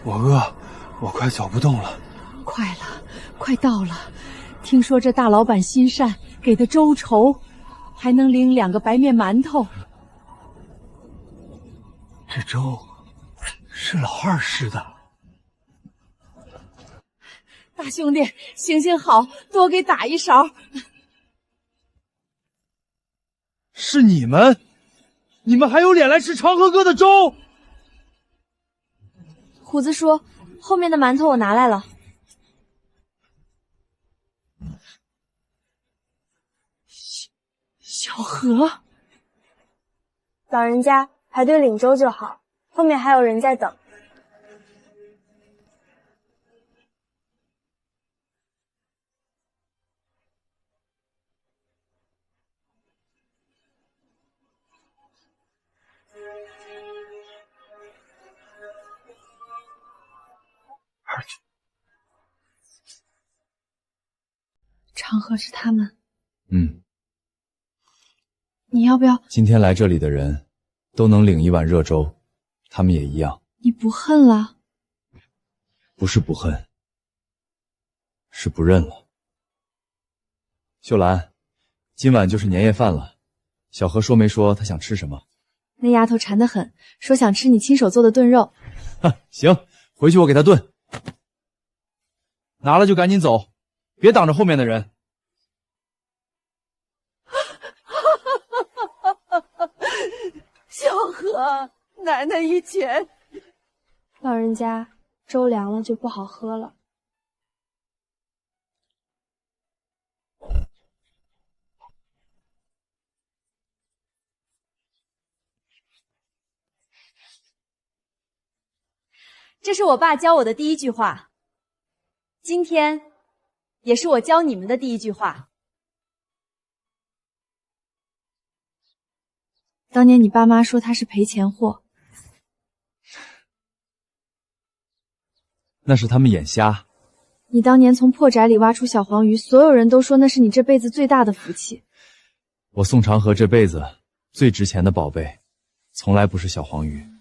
我饿，我快走不动了。快了，快到了。听说这大老板心善，给的粥稠，还能领2个白面馒头。这粥是老二施的。大兄弟，行行好，多给打一勺。是你们？你们还有脸来吃长河哥的粥？虎子叔，后面的馒头我拿来了。小何，老人家排队领粥就好，后面还有人在等。长河是他们。嗯。你要不要？今天来这里的人，都能领一碗热粥，他们也一样。你不恨了？不是不恨，是不认了。秀兰，今晚就是年夜饭了，小何说没说他想吃什么？那丫头馋得很，说想吃你亲手做的炖肉。行，回去我给他炖。拿了就赶紧走，别挡着后面的人。小何，奶奶以前……老人家，粥凉了就不好喝了。这是我爸教我的第一句话，今天也是我教你们的第一句话。当年你爸妈说他是赔钱货，那是他们眼瞎。你当年从破宅里挖出小黄鱼，所有人都说那是你这辈子最大的福气。我宋长河这辈子最值钱的宝贝，从来不是小黄鱼。